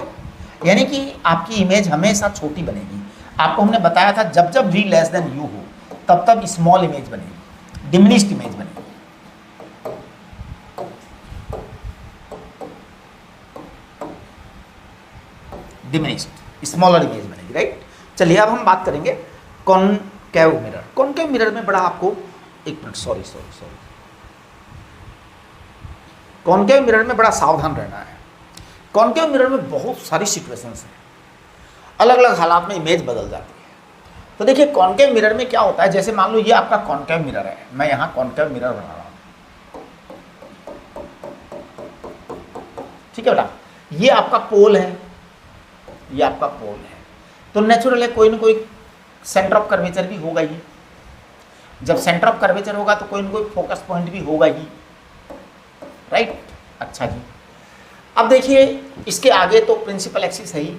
यानी कि आपकी इमेज हमेशा छोटी बनेगी। आपको हमने बताया था जब जब v लेस देन u हो तब तब स्मॉल इमेज बनेगी, डिमिनिश्ड इमेज बनेगी। डिमिनिश्ड स्मॉलर इमेज बनेगी, राइट। चलिए अब हम बात करेंगे कॉनकेव मिरर। कॉनकेव मिरर में बड़ा आपको, एक मिनट, सॉरी, कॉनकेव मिरर में बड़ा सावधान रहना है। कॉनकेव मिरर में बहुत सारी सिचुएशंस हैं, अलग अलग हालात में इमेज बदल जाती है। तो देखिए कॉनकेव मिरर में क्या होता है, जैसे मान लो ये आपका कॉनकेव मिरर है, मैं यहाँ कॉनकेव मिरर बना रहा हूँ, ठीक है बेटा, ये आपका पोल है, ये आपका पोल है, तो नेचुरल है कोई ना कोई सेंटर ऑफ कर्वेचर भी होगा ही। जब सेंटर ऑफ कर्वेचर होगा तो कोई ना कोई फोकस पॉइंट भी होगा ही, राइट। अच्छा जी, अब देखिए इसके आगे तो प्रिंसिपल एक्सिस है ही।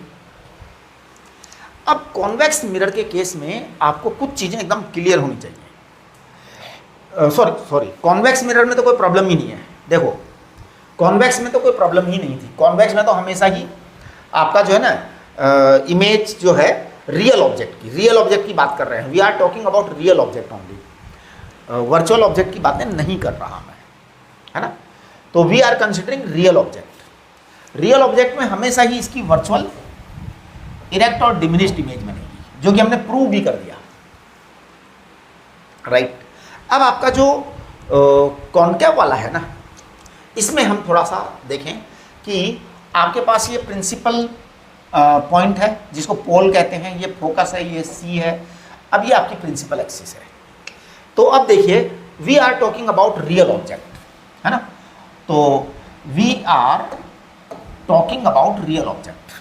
अब कॉन्वेक्स मिरर के केस में आपको कुछ चीजें एकदम क्लियर होनी चाहिए। सॉरी, कॉन्वेक्स मिरर में तो कोई प्रॉब्लम ही नहीं है। देखो कॉन्वेक्स में तो कोई प्रॉब्लम ही नहीं थी। कॉन्वेक्स में तो हमेशा ही आपका जो है ना इमेज जो है रियल ऑब्जेक्ट की बात कर रहे हैं। We are talking about real object only, virtual object की बातें नहीं कर रहा मैं, है ना। तो we are considering real object. Real object में हमेशा ही इसकी वर्चुअल, इरेक्ट और डिमिनिश्ड इमेज बनेगी, जो कि हमने प्रूव भी कर दिया, राइट। अब आपका जो कॉन्केव वाला है ना, इसमें हम थोड़ा सा देखें कि आपके पास ये प्रिंसिपल पॉइंट है जिसको पोल कहते हैं, ये फोकस है, ये सी है। अब ये आपकी प्रिंसिपल एक्सिस है। तो अब देखिए we are talking about real object, है ना। तो we are talking about real object,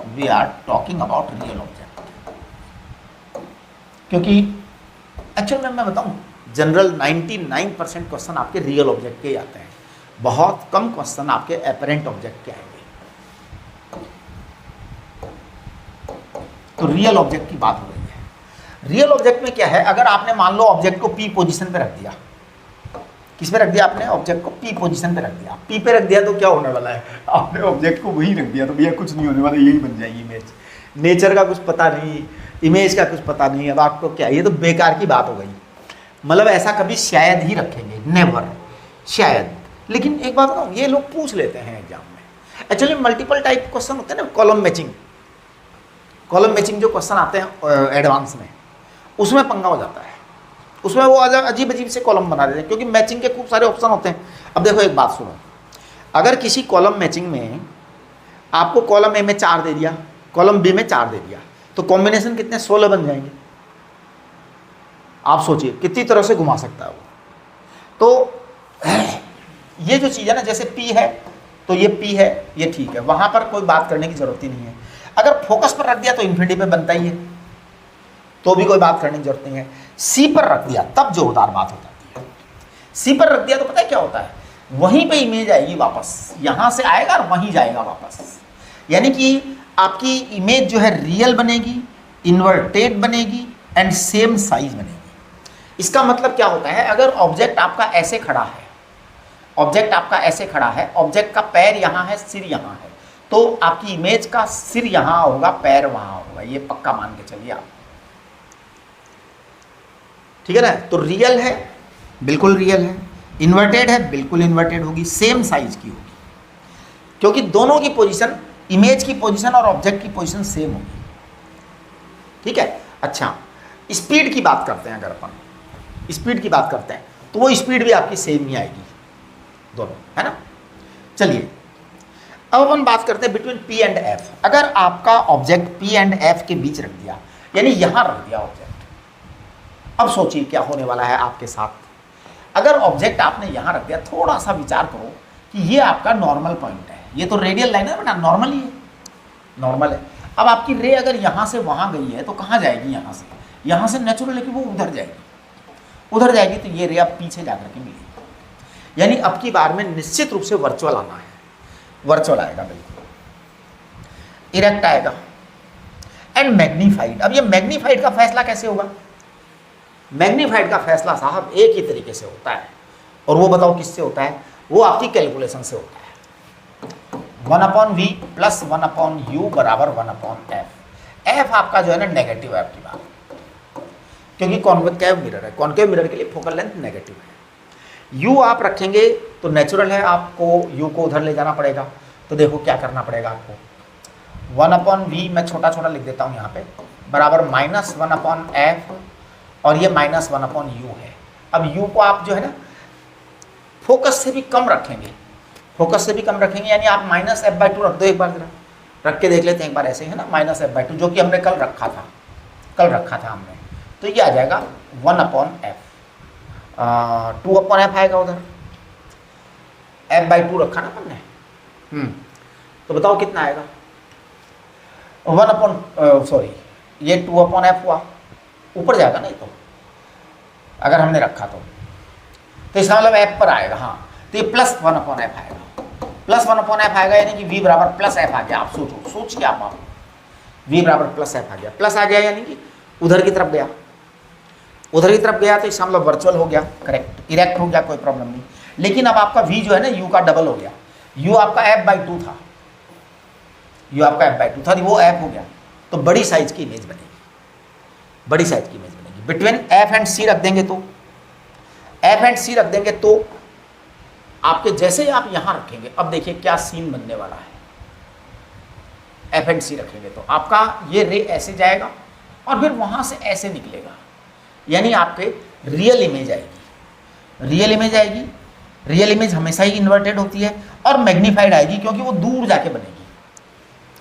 we are talking about real object, क्योंकि एक्चुअल में मैं बताऊं जनरल 99% क्वेश्चन आपके रियल ऑब्जेक्ट के ही आते हैं, बहुत कम क्वेश्चन आपके एपरेंट ऑब्जेक्ट के आएंगे। तो रियल ऑब्जेक्ट की बात हो रही है। रियल ऑब्जेक्ट में क्या है, अगर आपने मान लो ऑब्जेक्ट को पी पोजीशन पे रख दिया, किस पे रख दिया आपने, ऑब्जेक्ट को पी पोजीशन पे रख दिया, पी पे रख दिया तो क्या होने वाला है, आपने ऑब्जेक्ट को वहीं रख दिया तो भैया कुछ नहीं होने वाला, यही बन जाएगी इमेज। नेचर का कुछ पता नहीं, इमेज का कुछ पता नहीं, अब आपको क्या, ये तो बेकार की बात हो गई। मतलब ऐसा कभी शायद ही रखेंगे, नेवर, शायद। लेकिन एक बात बताऊं, ये लोग पूछ लेते हैं एग्जाम में। एक्चुअली मल्टीपल टाइप क्वेश्चन होते हैं ना, कॉलम मैचिंग जो क्वेश्चन आते हैं एडवांस में, उसमें पंगा हो जाता है। उसमें वो अजीब अजीब से कॉलम बना देते हैं, क्योंकि मैचिंग के खूब सारे ऑप्शन होते हैं। अब देखो एक बात सुनो, अगर किसी कॉलम मैचिंग में आपको कॉलम ए में 4 दे दिया, कॉलम बी में 4 दे दिया, तो कॉम्बिनेशन कितने, 16 बन जाएंगे। आप सोचिए कितनी तरह से घुमा सकता है वो। तो ये जो चीज़ है ना, जैसे P है तो ये P है, ये ठीक है, वहाँ पर कोई बात करने की जरूरत ही नहीं है। अगर फोकस पर रख दिया तो इन्फिनिटी पे बनता ही है, तो भी कोई बात करने की जरूरत नहीं है। C पर रख दिया तब जोरदार बात हो जाती है। C पर रख दिया तो पता है क्या होता है, वहीं पे इमेज आएगी वापस, यहाँ से आएगा और वहीं जाएगा वापस। यानी कि आपकी इमेज जो है रियल बनेगी, इन्वर्टेड बनेगी एंड सेम साइज बनेगी। इसका मतलब क्या होता है, अगर ऑब्जेक्ट आपका ऐसे खड़ा है, ऑब्जेक्ट का पैर यहाँ है, सिर यहाँ है, तो आपकी इमेज का सिर यहाँ होगा, पैर वहाँ होगा, ये पक्का मान के चलिए आप, ठीक है ना। तो रियल है, बिल्कुल रियल है, इन्वर्टेड है, बिल्कुल इन्वर्टेड होगी, सेम साइज की होगी, क्योंकि दोनों की पोजीशन, इमेज की पोजीशन और ऑब्जेक्ट की पोजीशन सेम होगी, ठीक है। अच्छा, स्पीड की बात करते हैं, अगर अपन स्पीड की बात करते हैं तो वो स्पीड भी आपकी सेम ही आएगी दोनों, है ना। चलिए अब अपन बात करते हैं बिटवीन P एंड F। अगर आपका ऑब्जेक्ट P एंड F के बीच रख दिया, यानी यहां रख दिया ऑब्जेक्ट, अब सोचिए क्या होने वाला है आपके साथ। अगर ऑब्जेक्ट आपने यहां रख दिया, थोड़ा सा विचार करो कि ये आपका नॉर्मल पॉइंट है, ये तो रेडियल लाइन है बेटा, नॉर्मल ही है, नॉर्मल है। अब आपकी रे अगर यहां से वहां गई है तो कहां जाएगी, यहां से नेचुरल है कि वो उधर जाएगी, तो ये रे अब पीछे जाकर के मिलेगी। यानी अब की बार में निश्चित रूप से वर्चुअल आना है, वर्चुअल आएगा, बिल्कुल इरेक्ट आएगा एंड मैग्नीफाइड। अब ये मैग्नीफाइड का फैसला कैसे होगा, मैग्नीफाइड का फैसला साहब एक ही तरीके से होता है, और वो बताओ किससे होता है, वो आपकी कैलकुलेशन से होता है। 1/v प्लस 1/u बराबर 1/f। f आपका जो है ना नेगेटिव है आपकी बात, क्योंकि कॉन्केव मिरर है, कॉन्केव मिरर के लिए फोकल लेंथ नेगेटिव है। u आप रखेंगे तो नेचुरल है, आपको u को उधर ले जाना पड़ेगा। तो देखो क्या करना पड़ेगा आपको, 1/v मैं छोटा छोटा लिख देता हूँ यहाँ पे, बराबर -1/f, और ये -1/u है। अब u को आप जो है ना फोकस से भी कम रखेंगे, यानी आप -f/2 रख दो। एक बार जरा रख के देख लेते हैं एक बार, ऐसे है ना, -f/2 जो कि हमने कल रखा था हमने, तो ये आ जाएगा 1/f, 2/f आएगा उधर, f/2 रखा ना अपन ने, तो बताओ कितना आएगा, ये 2/f हुआ, ऊपर जाएगा नहीं तो अगर हमने रखा तो इसका मतलब f पर आएगा। हाँ, तो ये +1/f आएगा, +1/f आएगा, यानी कि v बराबर +f आ गया। आप सोचिए आप v बराबर +f आ गया, प्लस आ गया यानी कि उधर की तरफ गया, उधर की तरफ गया तो इसका मतलब वर्चुअल हो गया, करेक्ट, इरेक्ट हो गया, कोई प्रॉब्लम नहीं। लेकिन अब आपका v जो है ना u का डबल हो गया, u आपका f/2 था, u आपका f/2 था, वो f हो गया, तो बड़ी साइज की इमेज बनेगी, बड़ी साइज की इमेज बनेगी। बिटवीन f एंड c रख देंगे तो f एंड c रख देंगे तो आपके जैसे ही आप यहां रखेंगे, अब देखिए क्या सीन बनने वाला है। f एंड c रखेंगे तो आपका ये रे ऐसे जाएगा और फिर वहां से ऐसे निकलेगा, यानी आपके रियल इमेज आएगी, रियल इमेज आएगी। रियल इमेज हमेशा ही इन्वर्टेड होती है और मैग्नीफाइड आएगी क्योंकि वो दूर जाके बनेगी,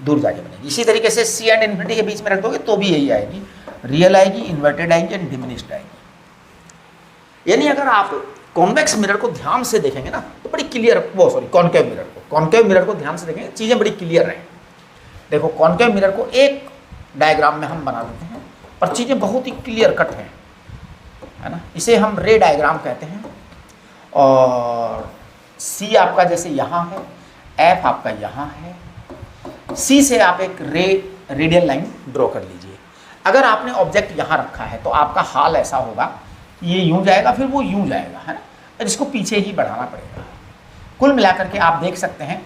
दूर जाके बनेगी। इसी तरीके से c एंड इन्फिनिटी के बीच में रख दोगे तो भी यही आएगी, रियल आएगी, इन्वर्टेड आएगी एंड डिमिनिश्ड आएगी। यानी अगर आप कॉन्वेक्स मिरर को ध्यान से देखेंगे ना तो बड़ी क्लियर, कॉन्केव मिरर को ध्यान से देखेंगे, चीज़ें बड़ी क्लियर रहें। देखो कॉन्केव मिरर को एक डायग्राम में हम बना देते हैं पर चीज़ें बहुत ही क्लियर कट हैं, है ना। इसे हम रे डायग्राम कहते हैं। और सी आपका जैसे यहाँ है, एफ आपका यहाँ है, सी से आप एक रेडियल लाइन ड्रॉ कर लीजिए। अगर आपने ऑब्जेक्ट यहाँ रखा है तो आपका हाल ऐसा होगा कि ये यूँ जाएगा फिर वो यूँ जाएगा, है ना, और इसको पीछे ही बढ़ाना पड़ेगा। कुल मिलाकर के आप देख सकते हैं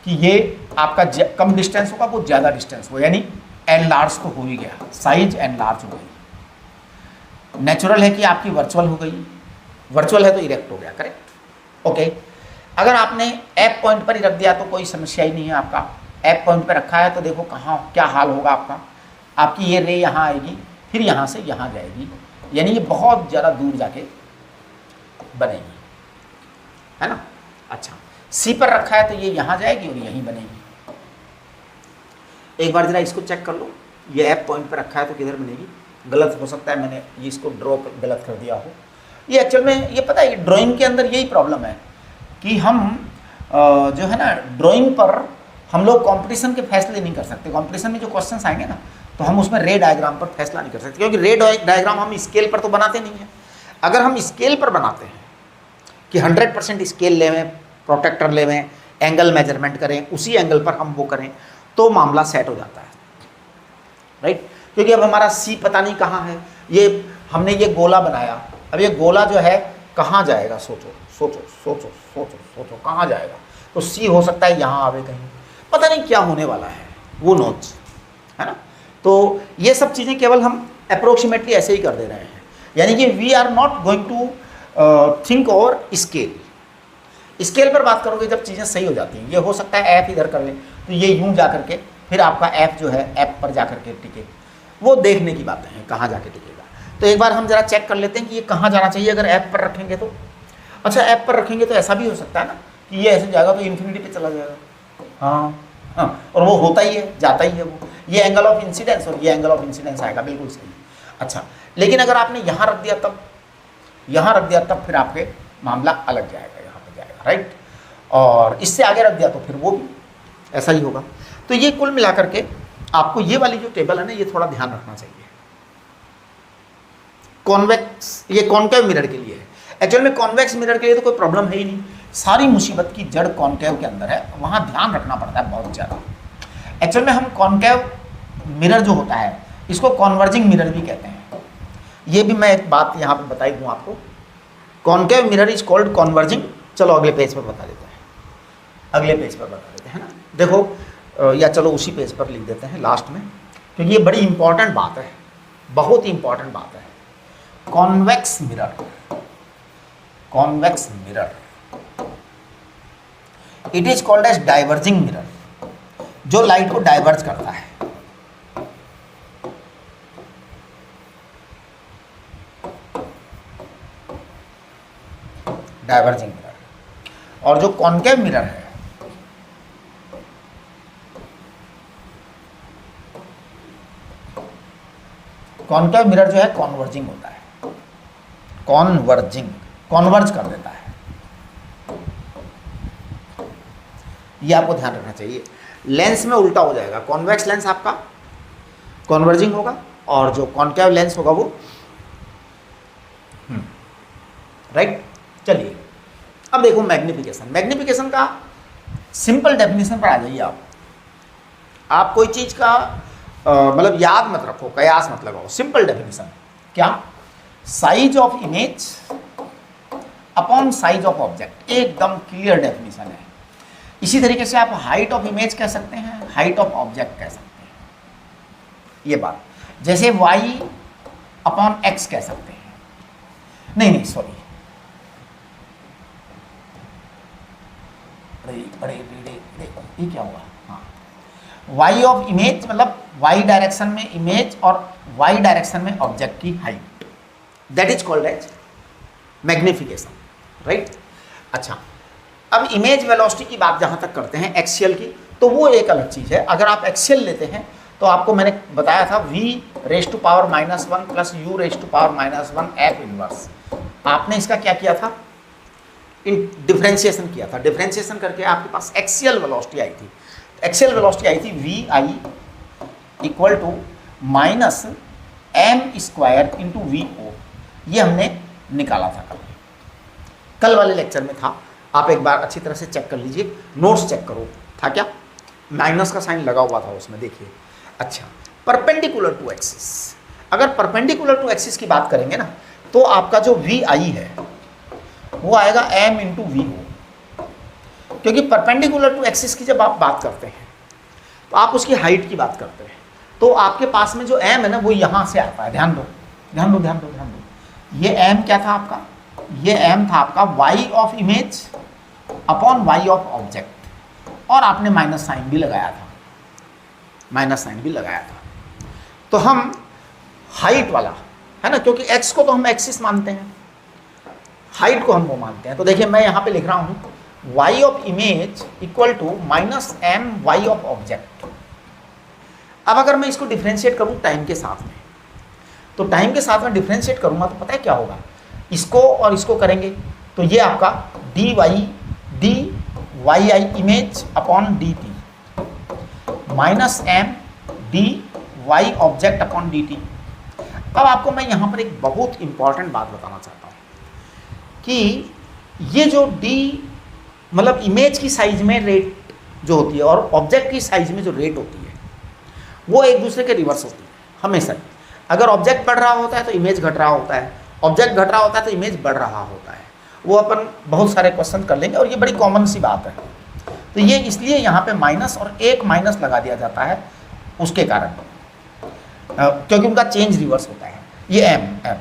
कि ये आपका कम डिस्टेंस होगा, वो ज़्यादा डिस्टेंस हो, यानी एनलार्ज तो हो ही गया, साइज एनलार्ज हो गई। नेचुरल है कि आपकी वर्चुअल हो गई, वर्चुअल है तो इरेक्ट हो गया, करेक्ट, ओके। अगर आपने एफ पॉइंट पर ही रख दिया तो कोई समस्या ही नहीं है। आपका एफ पॉइंट पर रखा है तो देखो कहाँ क्या हाल होगा आपका, आपकी ये रे यहाँ आएगी फिर यहाँ से यहाँ जाएगी, यानी ये बहुत ज़्यादा दूर जाके बनेगी, है ना। अच्छा, सी पर रखा है तो ये यहाँ जाएगी और यहीं बनेगी। एक बार जरा इसको चेक कर लो, ये एफ पॉइंट पर रखा है तो किधर बनेगी। गलत हो सकता है, मैंने ये इसको ड्रॉ गलत कर दिया हो। ये एक्चुअल में ये पता है ड्राइंग के अंदर यही प्रॉब्लम है कि हम जो है ना ड्राइंग पर हम लोग कंपटीशन के फैसले नहीं कर सकते। कंपटीशन में जो क्वेश्चंस आएंगे ना तो हम उसमें रे डायग्राम पर फैसला नहीं कर सकते, क्योंकि रे डायग्राम हम स्केल पर तो बनाते नहीं हैं। अगर हम स्केल पर बनाते हैं कि 100% स्केल लेवें, प्रोटेक्टर लेवें, एंगल मेजरमेंट करें, उसी एंगल पर हम वो करें तो मामला सेट हो जाता है, राइट। क्योंकि अब हमारा सी पता नहीं कहाँ है, ये हमने ये गोला बनाया, अब ये गोला जो है कहाँ जाएगा, सोचो सोचो सोचो सोचो सोचो कहाँ जाएगा। तो सी हो सकता है यहाँ आवे कहीं, पता नहीं क्या होने वाला है, वो नोट्स, है ना। तो ये सब चीज़ें केवल हम अप्रोक्सीमेटली ऐसे ही कर दे रहे हैं, यानी कि we are not going to think over scale. Scale पर बात करोगे जब चीज़ें सही हो जाती हैं, ये हो सकता है एफ इधर कर ले तो ये यूं जा करके फिर आपका एफ जो है एफ पर जा करके टिके, वो देखने की बातें हैं कहाँ जाके टिकेगा। तो एक बार हम जरा चेक कर लेते हैं कि ये कहाँ जाना चाहिए अगर एफ पर रखेंगे तो। अच्छा, एफ पर रखेंगे तो ऐसा भी हो सकता है ना कि ये ऐसे जाएगा तो इन्फिनिटी पे चला जाएगा, हाँ हाँ, और वो होता ही है, जाता ही है वो। ये एंगल ऑफ इंसिडेंस और ये एंगल ऑफ इंसिडेंस आएगा, बिल्कुल सही। अच्छा, लेकिन अगर आपने यहाँ रख दिया तब, यहाँ रख दिया तब फिर आपके मामला अलग जाएगा, यहाँ पर जाएगा, राइट। और इससे आगे रख दिया तो फिर वो भी ऐसा ही होगा। तो ये कुल मिलाकर के आपको ये वाली जो टेबल है ना ये थोड़ा ध्यान रखना चाहिए। कॉन्वेक्स, ये कॉन्केव मिरर के लिए है। एक्चुअल में कॉन्वेक्स मिरर के लिए तो कोई प्रॉब्लम है ही नहीं, सारी मुसीबत की जड़ कॉन्केव के अंदर है, वहाँ ध्यान रखना पड़ता है बहुत ज़्यादा। एक्चुअल में हम कॉन्केव मिरर जो होता है इसको कॉन्वर्जिंग मिरर भी कहते हैं। ये भी मैं एक बात यहाँ पर बताई दूँ आपको, concave mirror is called converging. चलो अगले पेज पर बता देते हैं, अगले पेज पर बता देते हैं ना। देखो या चलो उसी पेज पर लिख देते हैं लास्ट में, क्योंकि ये बड़ी इंपॉर्टेंट बात है, बहुत ही इंपॉर्टेंट बात है। Convex mirror, convex mirror it is called as diverging mirror, जो लाइट को डाइवर्ज करता है। Diverging mirror. और जो कॉन्केव मिरर है कॉन्केव मिरर जो है कॉन्वर्जिंग होता है, कॉन्वर्जिंग, कॉन्वर्ज कर देता है। ये आपको ध्यान रखना चाहिए। लेंस में उल्टा हो जाएगा, कॉन्वेक्स लेंस आपका कॉन्वर्जिंग होगा और जो कॉन्केव लेंस होगा वो राइट। चलिए अब देखो मैग्निफिकेशन। मैग्निफिकेशन का सिंपल डेफिनेशन पर आ जाइए आप कोई चीज़ का मतलब याद मत रखो, कयास मत लगाओ, सिंपल डेफिनेशन क्या, size of image upon size of object, एकदम क्लियर डेफिनेशन है। इसी तरीके से आप हाइट ऑफ इमेज कह सकते हैं, हाइट ऑफ ऑब्जेक्ट कह सकते हैं, ये बात। जैसे y अपॉन x कह सकते हैं, नहीं सॉरी, ये क्या हुआ, हाँ, y ऑफ इमेज मतलब y डायरेक्शन में इमेज और y डायरेक्शन में ऑब्जेक्ट की height, that is called as magnification, right. अच्छा, अब इमेज वेलोसिटी की बात जहाँ तक करते हैं एक्सियल की, तो वो एक अलग चीज़ है। अगर आप एक्सियल लेते हैं तो आपको मैंने बताया था v⁻⁻⁻1 plus u⁻⁻⁻1 f inverse. आपने इसका क्या किया था, डिफरेंशिएशन किया था। डिफरेंशिएशन करके आपके पास एक्सियल वेलोसिटी आई थी। एक्सियल वेलोसिटी आई थी vi equal to minus m square into vo। ये हमने निकाला था कल वाले लेक्चर में था, आप एक बार अच्छी तरह से चेक कर लीजिए, नोट्स चेक करो, था क्या, माइनस का साइन लगा हुआ था उसमें, देखिए। अच्छा, परपेंडिकुलर टू एक्सिस, अगर परपेंडिकुलर टू एक्सिस की बात करेंगे ना, तो आपका जो vi है वो आएगा m इंटू vo, क्योंकि परपेंडिकुलर टू एक्सिस की जब आप बात करते हैं तो आप उसकी हाइट की बात करते हैं, तो आपके पास में जो m है ना वो यहाँ से आता है। ध्यान दो ध्यान दो ध्यान दो ध्यान दो, ये m क्या था आपका, ये m था आपका y of image upon y of object, और आपने माइनस साइन भी लगाया था, माइनस साइन भी लगाया था। तो हम हाइट वाला है ना, क्योंकि x को तो हम एक्सिस मानते हैं, हाइट को हम वो मानते हैं। तो देखिए मैं यहाँ पे लिख रहा हूँ y of image equal to minus m y of object. अब अगर मैं इसको डिफ्रेंशिएट करूँ टाइम के साथ में, तो टाइम के साथ में डिफ्रेंशिएट करूँगा तो पता है क्या होगा, इसको और इसको करेंगे तो ये आपका dy yi image upon dt minus m dy object upon dt। अब आपको मैं यहाँ पर एक बहुत इंपॉर्टेंट बात बताना चाहता हूँ कि ये जो d मतलब इमेज की साइज में रेट जो होती है और ऑब्जेक्ट की साइज में जो रेट होती है वो एक दूसरे के रिवर्स होती है हमेशा। अगर ऑब्जेक्ट बढ़ रहा होता है तो इमेज घट रहा होता है, ऑब्जेक्ट घट रहा होता है तो इमेज बढ़ रहा होता है। वो अपन बहुत सारे क्वेश्चन कर लेंगे और ये बड़ी कॉमन सी बात है। तो ये इसलिए यहाँ पे माइनस और एक माइनस लगा दिया जाता है उसके कारण, क्योंकि उनका चेंज रिवर्स होता है, ये m,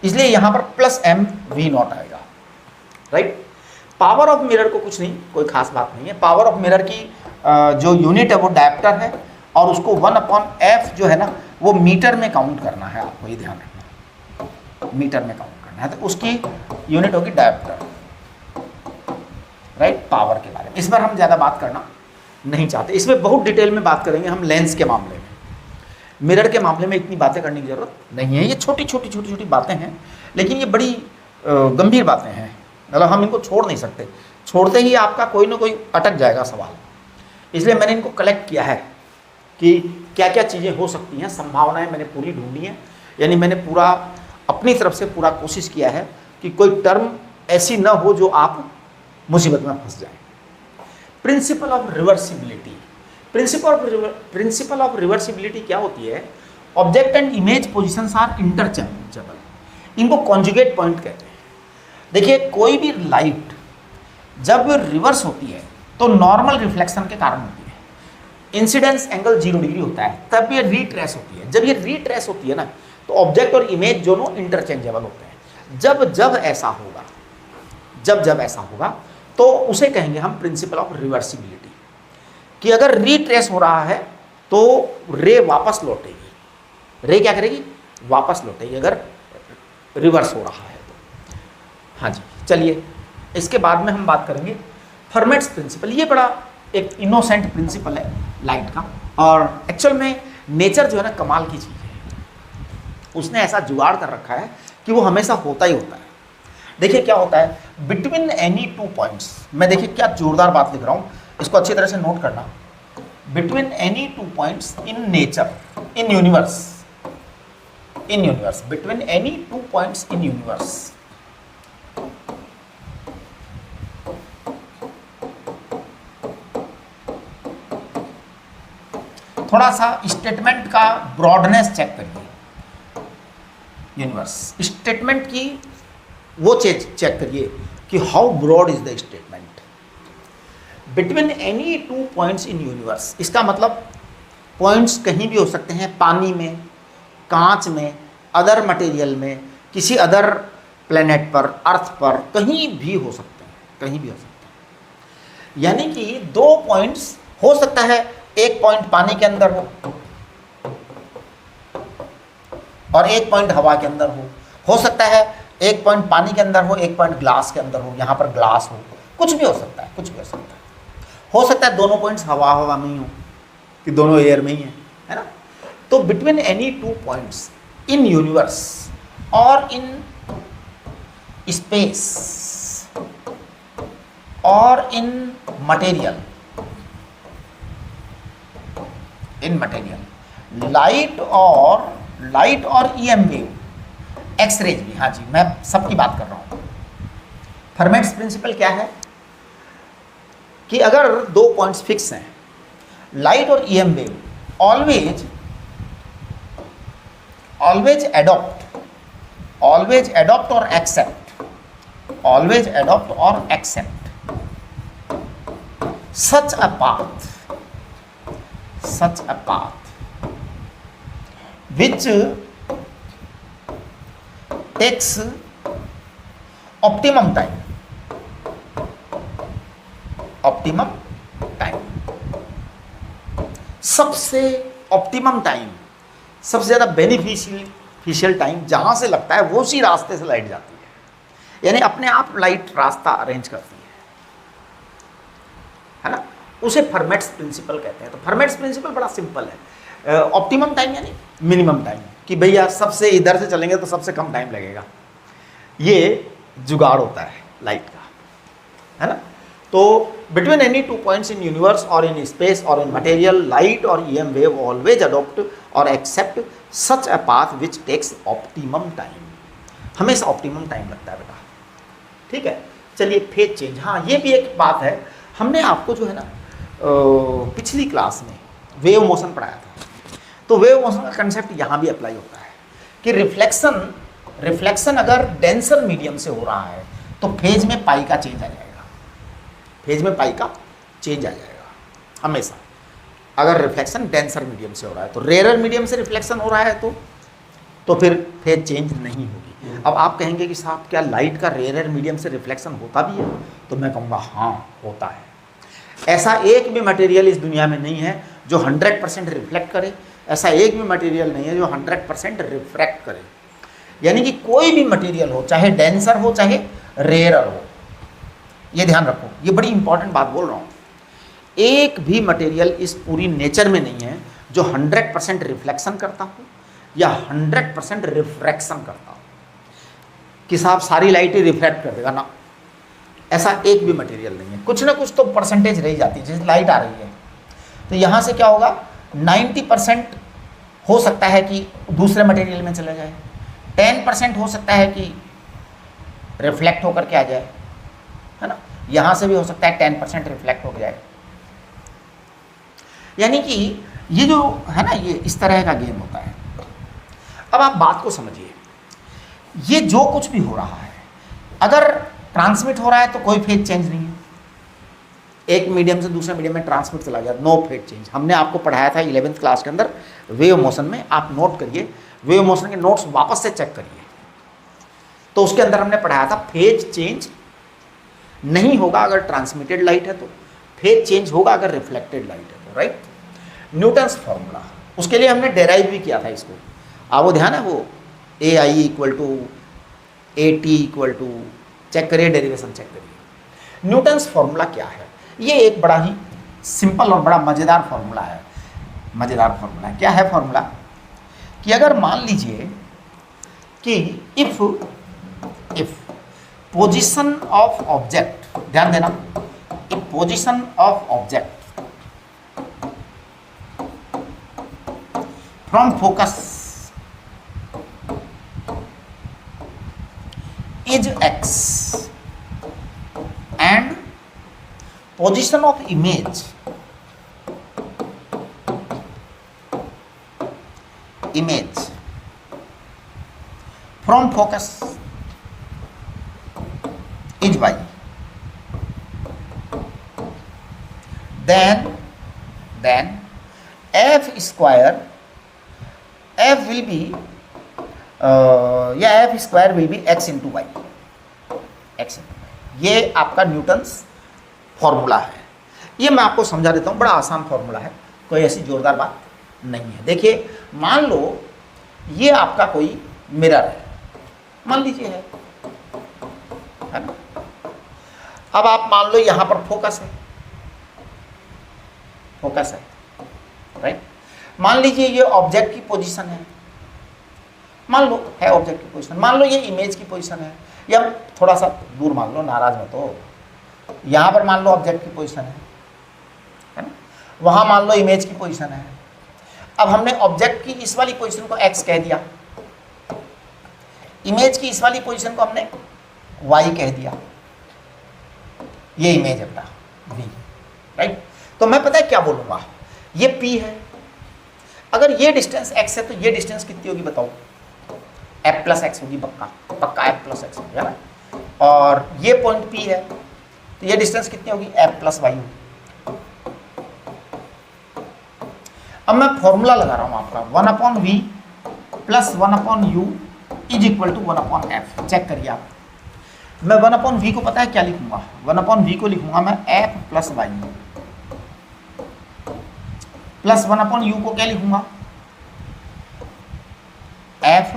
इसलिए यहाँ पर प्लस m v0 आएगा, राइट। पावर ऑफ मिरर को कुछ नहीं, कोई खास बात नहीं है। पावर ऑफ मिरर की जो यूनिट है वो डायप्टर है, और उसको 1/f जो है ना वो मीटर में काउंट करना है, आपको ये ध्यान रखना, मीटर में काउंट करना है, तो उसकी यूनिट होगी डायप्टर, राइट। पावर के बारे में इस बार हम ज़्यादा बात करना नहीं चाहते, इसमें बहुत डिटेल में बात करेंगे हम लेंस के मामले में। मिरर के मामले में इतनी बातें करने की ज़रूरत नहीं है, ये छोटी छोटी बातें हैं, लेकिन ये बड़ी गंभीर बातें हैं, मतलब हम इनको छोड़ नहीं सकते, छोड़ते ही आपका कोई ना कोई अटक जाएगा सवाल। इसलिए मैंने इनको कलेक्ट किया है कि क्या क्या चीज़ें हो सकती हैं, संभावनाएं मैंने पूरी ढूंढी हैं, यानी मैंने पूरा अपनी तरफ से पूरा कोशिश किया है कि कोई टर्म ऐसी ना हो जो आप मुसीबत में फंस जाएं। Principle of reversibility, principle of reversibility क्या होती है, object and image positions are interchangeable, इनको कॉन्जुगेट पॉइंट कहते हैं। देखिए कोई भी लाइट जब रिवर्स होती है तो नॉर्मल रिफ्लेक्शन के कारण होती है, इंसिडेंस एंगल 0 डिग्री होता है, तब ये रीट्रेस होती है। जब ये रीट्रेस होती है ना तो ऑब्जेक्ट और इमेज दोनों इंटरचेंजेबल होते हैं। जब ऐसा होगा, जब ऐसा होगा तो उसे कहेंगे हम प्रिंसिपल ऑफ रिवर्सिबिलिटी, कि अगर रीट्रेस हो रहा है तो रे वापस लौटेगी, रे क्या करेगी, वापस लौटेगी अगर रिवर्स हो रहा है तो। हाँ जी, चलिए इसके बाद में हम बात करेंगे फर्मेट्स प्रिंसिपल। ये बड़ा एक इनोसेंट प्रिंसिपल है लाइट का, और एक्चुअल में नेचर जो है ना कमाल की चीज़ है, उसने ऐसा जुगाड़ कर रखा है कि वो हमेशा होता ही होता है। देखिए क्या होता है, बिटवीन एनी 2 पॉइंट्स, मैं देखिए क्या जोरदार बात लिख रहा हूँ, इसको अच्छी तरह से नोट करना, between any two points in nature, in universe, between any two points in universe, थोड़ा सा स्टेटमेंट का ब्रॉडनेस चेक करिए। यूनिवर्स स्टेटमेंट की वो चेक करिए कि how broad is the statement. Between any two points in universe, इसका मतलब पॉइंट्स कहीं भी हो सकते हैं, पानी में, कांच में, अदर मटेरियल में, किसी अदर प्लेनेट पर, अर्थ पर, कहीं भी हो सकते हैं, कहीं भी हो सकते हैं। यानी कि दो पॉइंट्स हो सकता है, एक पॉइंट पानी के अंदर हो और एक पॉइंट हवा के अंदर हो सकता है एक पॉइंट पानी के अंदर हो, एक पॉइंट ग्लास के अंदर हो, यहाँ पर ग्लास हो, कुछ भी हो सकता है, कुछ भी हो सकता है दोनों पॉइंट्स हवा में ही हो कि दोनों एयर में ही है ना। तो between any two points in universe और इन स्पेस और इन मटेरियल, लाइट और ईएम वेव, एक्सरेज भी, हाँ जी मैं सबकी बात कर रहा हूँ। फर्मेट्स प्रिंसिपल क्या है कि अगर दो पॉइंट्स फिक्स हैं, लाइट और ईएम वेव ऑलवेज एडॉप्ट और accept such a path which takes optimum time, सबसे ऑप्टिमम टाइम, सबसे ज़्यादा बेनिफिशियल टाइम जहाँ से लगता है वो उसी रास्ते से लाइट जाती है, यानी अपने आप लाइट रास्ता अरेंज करती है ना। उसे फर्मेट्स प्रिंसिपल कहते हैं। तो फर्मेट्स प्रिंसिपल बड़ा सिंपल है, ऑप्टिमम टाइम यानी मिनिमम टाइम, कि भैया सबसे इधर से चलेंगे तो सबसे कम टाइम लगेगा, ये जुगाड़ होता है लाइट का, है ना। तो between any two points in universe और इन स्पेस और इन मटेरियल, लाइट और ईएम वेव ऑलवेज अडॉप्ट और accept such a path which takes optimum time, हमेशा ऑप्टिमम टाइम लगता है बेटा, ठीक है। चलिए फेज चेंज, हाँ ये भी एक बात है, हमने आपको जो है ना पिछली क्लास में वेव मोशन पढ़ाया था, तो वेव मोशन का कंसेप्ट यहाँ भी अप्लाई होता है कि रिफ्लेक्शन अगर डेंसर मीडियम से हो रहा है तो फेज में पाई का चेंज आ जाएगा, हमेशा। अगर रिफ्लेक्शन डेंसर मीडियम से हो रहा है तो रेयर मीडियम से रिफ्लेक्शन हो रहा है तो फिर फेज चेंज नहीं होगी। अब आप कहेंगे कि साहब क्या लाइट का रेयर मीडियम से रिफ्लेक्शन होता भी है, तो मैं कहूँगा हाँ होता है। ऐसा एक भी मटेरियल इस दुनिया में नहीं है जो 100% रिफ्लेक्ट करे, ऐसा एक भी मटेरियल नहीं है जो 100% रिफ्रैक्ट करे। यानी कि कोई भी मटेरियल हो, चाहे डेंसर हो चाहे रेयर हो, ये ध्यान रखो, ये बड़ी इंपॉर्टेंट बात बोल रहा हूँ। एक भी मटेरियल इस पूरी नेचर में नहीं है जो 100% रिफ्लेक्शन करता हो या 100% रिफ्रैक्शन करता हो कि साहब सारी लाइट ही रिफ्रैक्ट कर देगा ना, ऐसा एक भी मटेरियल नहीं है। कुछ ना कुछ तो परसेंटेज रह जाती है, जैसे लाइट आ रही है तो यहाँ से क्या होगा, 90% हो सकता है कि दूसरे मटेरियल में चला जाए, 10% हो सकता है कि रिफ्लेक्ट होकर के आ जाए, है ना। यहाँ से भी हो सकता है 10% रिफ्लेक्ट हो जाए। यानी कि ये जो है ना, ये इस तरह का गेम होता है। अब आप बात को समझिए, ये जो कुछ भी हो रहा है, अगर ट्रांसमिट हो रहा है तो कोई फेज चेंज नहीं है, एक मीडियम से दूसरे मीडियम में ट्रांसमिट चला गया, नो फेज चेंज। हमने आपको पढ़ाया था 11th क्लास के अंदर वेव मोशन में, आप नोट करिए, वेव मोशन के नोट्स वापस से चेक करिए, तो उसके अंदर हमने पढ़ाया था फेज चेंज नहीं होगा अगर ट्रांसमिटेड लाइट है, तो फेज चेंज होगा अगर रिफ्लेक्टेड लाइट है तो, राइट। न्यूटन्स फॉर्मूला, उसके लिए हमने डेराइव भी किया था इसको, आपको ध्यान है वो AI = AT = चेक करिए, डेरिवेशन चेक करिए। न्यूटन्स फॉर्मूला क्या है, ये एक बड़ा ही सिंपल और बड़ा मज़ेदार फॉर्मूला है। क्या है फॉर्मूला, कि अगर मान लीजिए कि इफ पोजीशन ऑफ ऑब्जेक्ट, ध्यान देना, position of object from focus is x and position of image from focus is y, then f square f will be f square will be x into y, ये आपका Newton's formula है। ये मैं आपको समझा देता हूँ, बड़ा आसान फॉर्मूला है, कोई ऐसी जोरदार बात नहीं है। देखिए मान लो ये आपका कोई मिरर है, मान लीजिए है ना। अब आप मान लो यहाँ पर फोकस है, राइट। मान लीजिए ये ऑब्जेक्ट की पोजीशन है, मान लो है ऑब्जेक्ट की पोजीशन, मान लो ये इमेज की पोजीशन है, या थोड़ा सा दूर मान लो, नाराज मत हो, यहाँ पर मान लो ऑब्जेक्ट की पोजीशन है ना, वहाँ मान लो इमेज की पोजीशन है। अब हमने ऑब्जेक्ट की इस वाली पोजीशन को x कह दिया, इमेज की इस वाली पोजीशन को हमने y कह दिया, ये इमेज अपना v, राइट। तो मैं पता है क्या बोलूँगा, ये p है, अगर ये डिस्टेंस x है तो ये डिस्टेंस कितनी होगी बताओ, f प्लस एक्स होगी, पक्का f प्लस एक्स होगी, है ना। और ये पॉइंट p है तो ये डिस्टेंस कितनी होगी, f प्लस वाई होगी। अब मैं फॉर्मूला लगा रहा हूँ आपका 1/v plus 1/u is equal to 1/f। Check करिए आप, मैं 1/v को पता है क्या लिखूंगा, 1/v को लिखूंगा मैं f plus Y plus 1/u को क्या लिखूंगा, f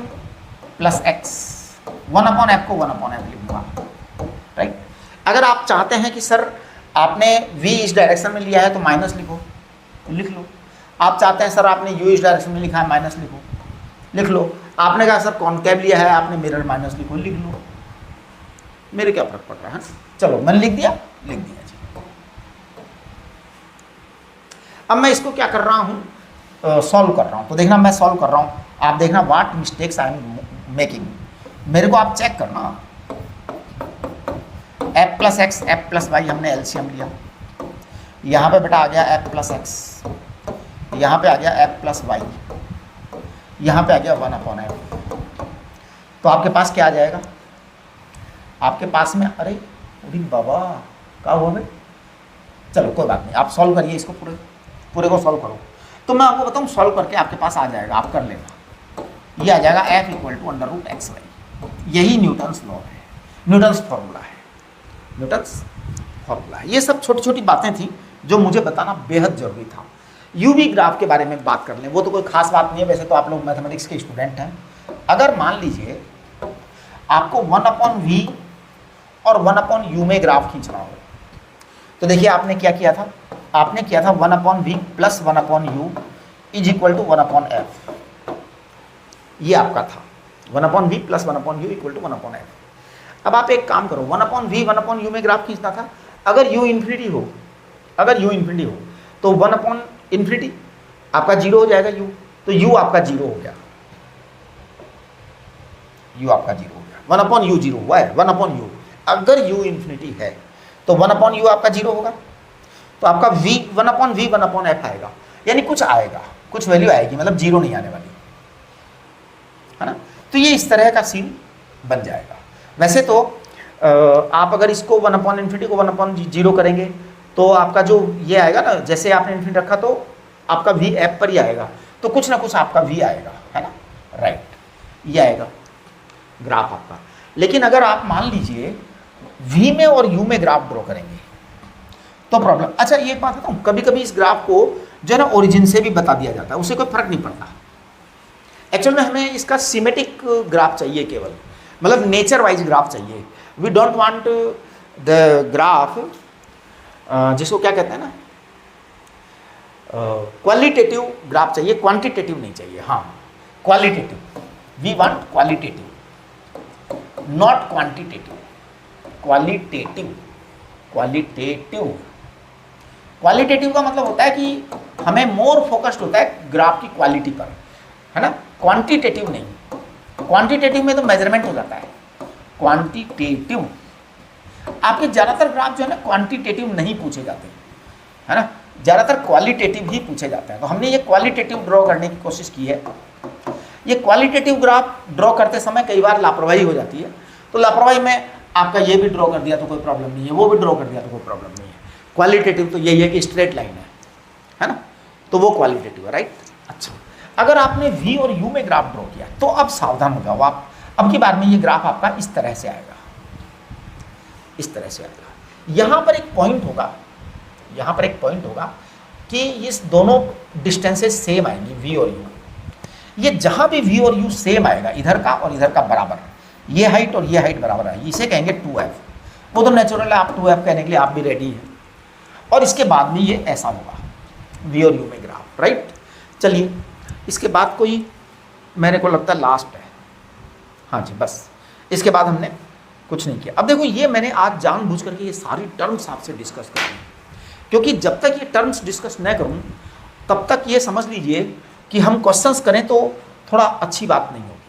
प्लस एक्स, 1/f को 1/f लिखूंगा, राइट। अगर आप चाहते हैं कि सर आपने v इस डायरेक्शन में लिया है तो माइनस लिखो, तो लिख लो। आप चाहते हैं सर आपने u इस डायरेक्शन में लिखा है, माइनस लिखो, लिख लो। आपने कहा सर कॉनकेव लिया है, आपने मिरर माइनस लिखो, लिख लो, मेरे क्या फर्क पड़ रहा है। चलो मैंने लिख दिया जी। अब मैं इसको क्या कर रहा हूँ, सॉल्व कर रहा हूँ। तो देखना मैं सॉल्व कर रहा हूँ, आप देखना what mistakes I am making, मेरे को आप चेक करना। f plus x f plus y हमने एलसीएम लिया, यहाँ पे बेटा आ गया f प्लस एक्स, यहाँ पे आ गया f प्लस वाई, यहाँ पे आ गया 1/f। तो आपके पास क्या आ जाएगा, आपके पास में, अरे बाबा क्या हुआ भाई, चलो कोई बात नहीं, आप सॉल्व करिए इसको, पूरे को सॉल्व करो। तो मैं आपको बताऊँ सॉल्व करके आपके पास आ जाएगा, आप कर लेना, ये आ जाएगा f इक्वल टू √xy। यही न्यूटन्स लॉ है, न्यूटन्स फॉर्मूला है, ये सब छोटी छोटी बातें थी जो मुझे बताना बेहद जरूरी था। यूवी ग्राफ के बारे में बात कर लें, वो तो कोई खास बात नहीं है, वैसे तो आप लोग मैथमेटिक्स के स्टूडेंट हैं। अगर मान लीजिए आपको 1/v और 1/u में ग्राफ खींचना हो, तो देखिए आपने क्या किया था, आपने किया था 1/v plus 1/u is equal to 1/f। ये आपका था 1/v plus 1/u equal to 1/f। अब आप एक काम करो, 1/v 1/u में ग्राफ खींचना था, अगर u इन्फिनिटी हो, तो 1/∞ आपका 0 हो जाएगा u, तो u आपका 0 हो गया, 1/u 0 हुआ है, 1/u। अगर u इन्फिनिटी है तो 1/u आपका 0 होगा, तो आपका v 1/v 1/f आएगा, यानी कुछ आएगा, कुछ वैल्यू आएगी, मतलब 0 नहीं आने वाली, है ना। तो ये इस तरह का सीन बन जाएगा। वैसे तो आप अगर इसको 1/∞ को 1/0 करेंगे तो आपका जो ये आएगा ना, जैसे आपने इन्फिनिटी रखा तो आपका v f पर ही आएगा, तो कुछ ना कुछ आपका v आएगा, है ना, राइट, ये आएगा ग्राफ आपका। लेकिन अगर आप मान लीजिए v में और u में ग्राफ ड्रॉ करेंगे तो प्रॉब्लम। अच्छा ये एक बात बताऊँ, कभी कभी इस ग्राफ को जो है ना ओरिजिन से भी बता दिया जाता है, उससे कोई फर्क नहीं पड़ता। एक्चुअल में हमें इसका सिमेट्रिक ग्राफ चाहिए, केवल मतलब नेचर वाइज ग्राफ चाहिए। We don't want the graph जिसको क्या कहते हैं ना, क्वालिटेटिव ग्राफ चाहिए, क्वांटिटेटिव नहीं चाहिए। हाँ qualitative, we want qualitative not quantitative, qualitative, qualitative. Qualitative का मतलब होता है कि हमें मोर फोकस्ड होता है ग्राफ की क्वालिटी पर, है ना, क्वांटिटेटिव नहीं। क्वांटिटेटिव में तो मेजरमेंट हो जाता है, क्वांटिटेटिव आपके ज़्यादातर ग्राफ जो है ना क्वांटिटेटिव नहीं पूछे जाते, है ना, ज़्यादातर क्वालिटेटिव ही पूछे जाते हैं। तो हमने ये क्वालिटेटिव ड्रॉ करने की कोशिश की है। ये क्वालिटेटिव ग्राफ ड्रॉ करते समय कई बार लापरवाही हो जाती है, तो लापरवाही में आपका ये भी ड्रॉ कर दिया तो कोई प्रॉब्लम नहीं है, वो भी ड्रॉ कर दिया तो कोई प्रॉब्लम नहीं है। क्वालिटेटिव तो यही है कि स्ट्रेट लाइन है ना, तो वो क्वालिटेटिव है, राइट। अच्छा, अगर आपने वी और यू में ग्राफ ड्रॉ किया तो अब सावधान हो जाओ आप, अब की बार में ये ग्राफ आपका इस तरह से आएगा, इस तरह से आएगा। यहाँ पर एक पॉइंट होगा, यहाँ पर एक पॉइंट होगा कि इस दोनों डिस्टेंसेस सेम आएंगी वी और यू। ये जहाँ भी वी और यू सेम आएगा, इधर का और इधर का बराबर, ये हाइट और ये हाइट बराबर है, इसे कहेंगे 2f। वो तो नेचुरल है, आप 2f कहने के लिए आप भी रेडी हैं। और इसके बाद में ये ऐसा होगा वी और यू में ग्राफ, राइट। चलिए इसके बाद कोई मेरे को लगता है लास्ट है, हाँ जी बस, इसके बाद हमने कुछ नहीं किया। अब देखो ये मैंने आज जानबूझ करके ये सारी टर्म्स आपसे डिस्कस कर ली, क्योंकि जब तक ये टर्म्स डिस्कस न करूं तब तक ये समझ लीजिए कि हम क्वेश्चंस करें तो थोड़ा अच्छी बात नहीं होगी।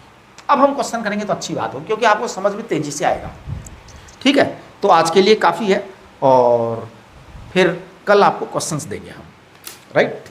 अब हम क्वेश्चन करेंगे तो अच्छी बात होगी, क्योंकि आपको समझ में तेज़ी से आएगा। ठीक है, तो आज के लिए काफ़ी है और फिर कल आपको क्वेश्चंस देंगे हम, राइट।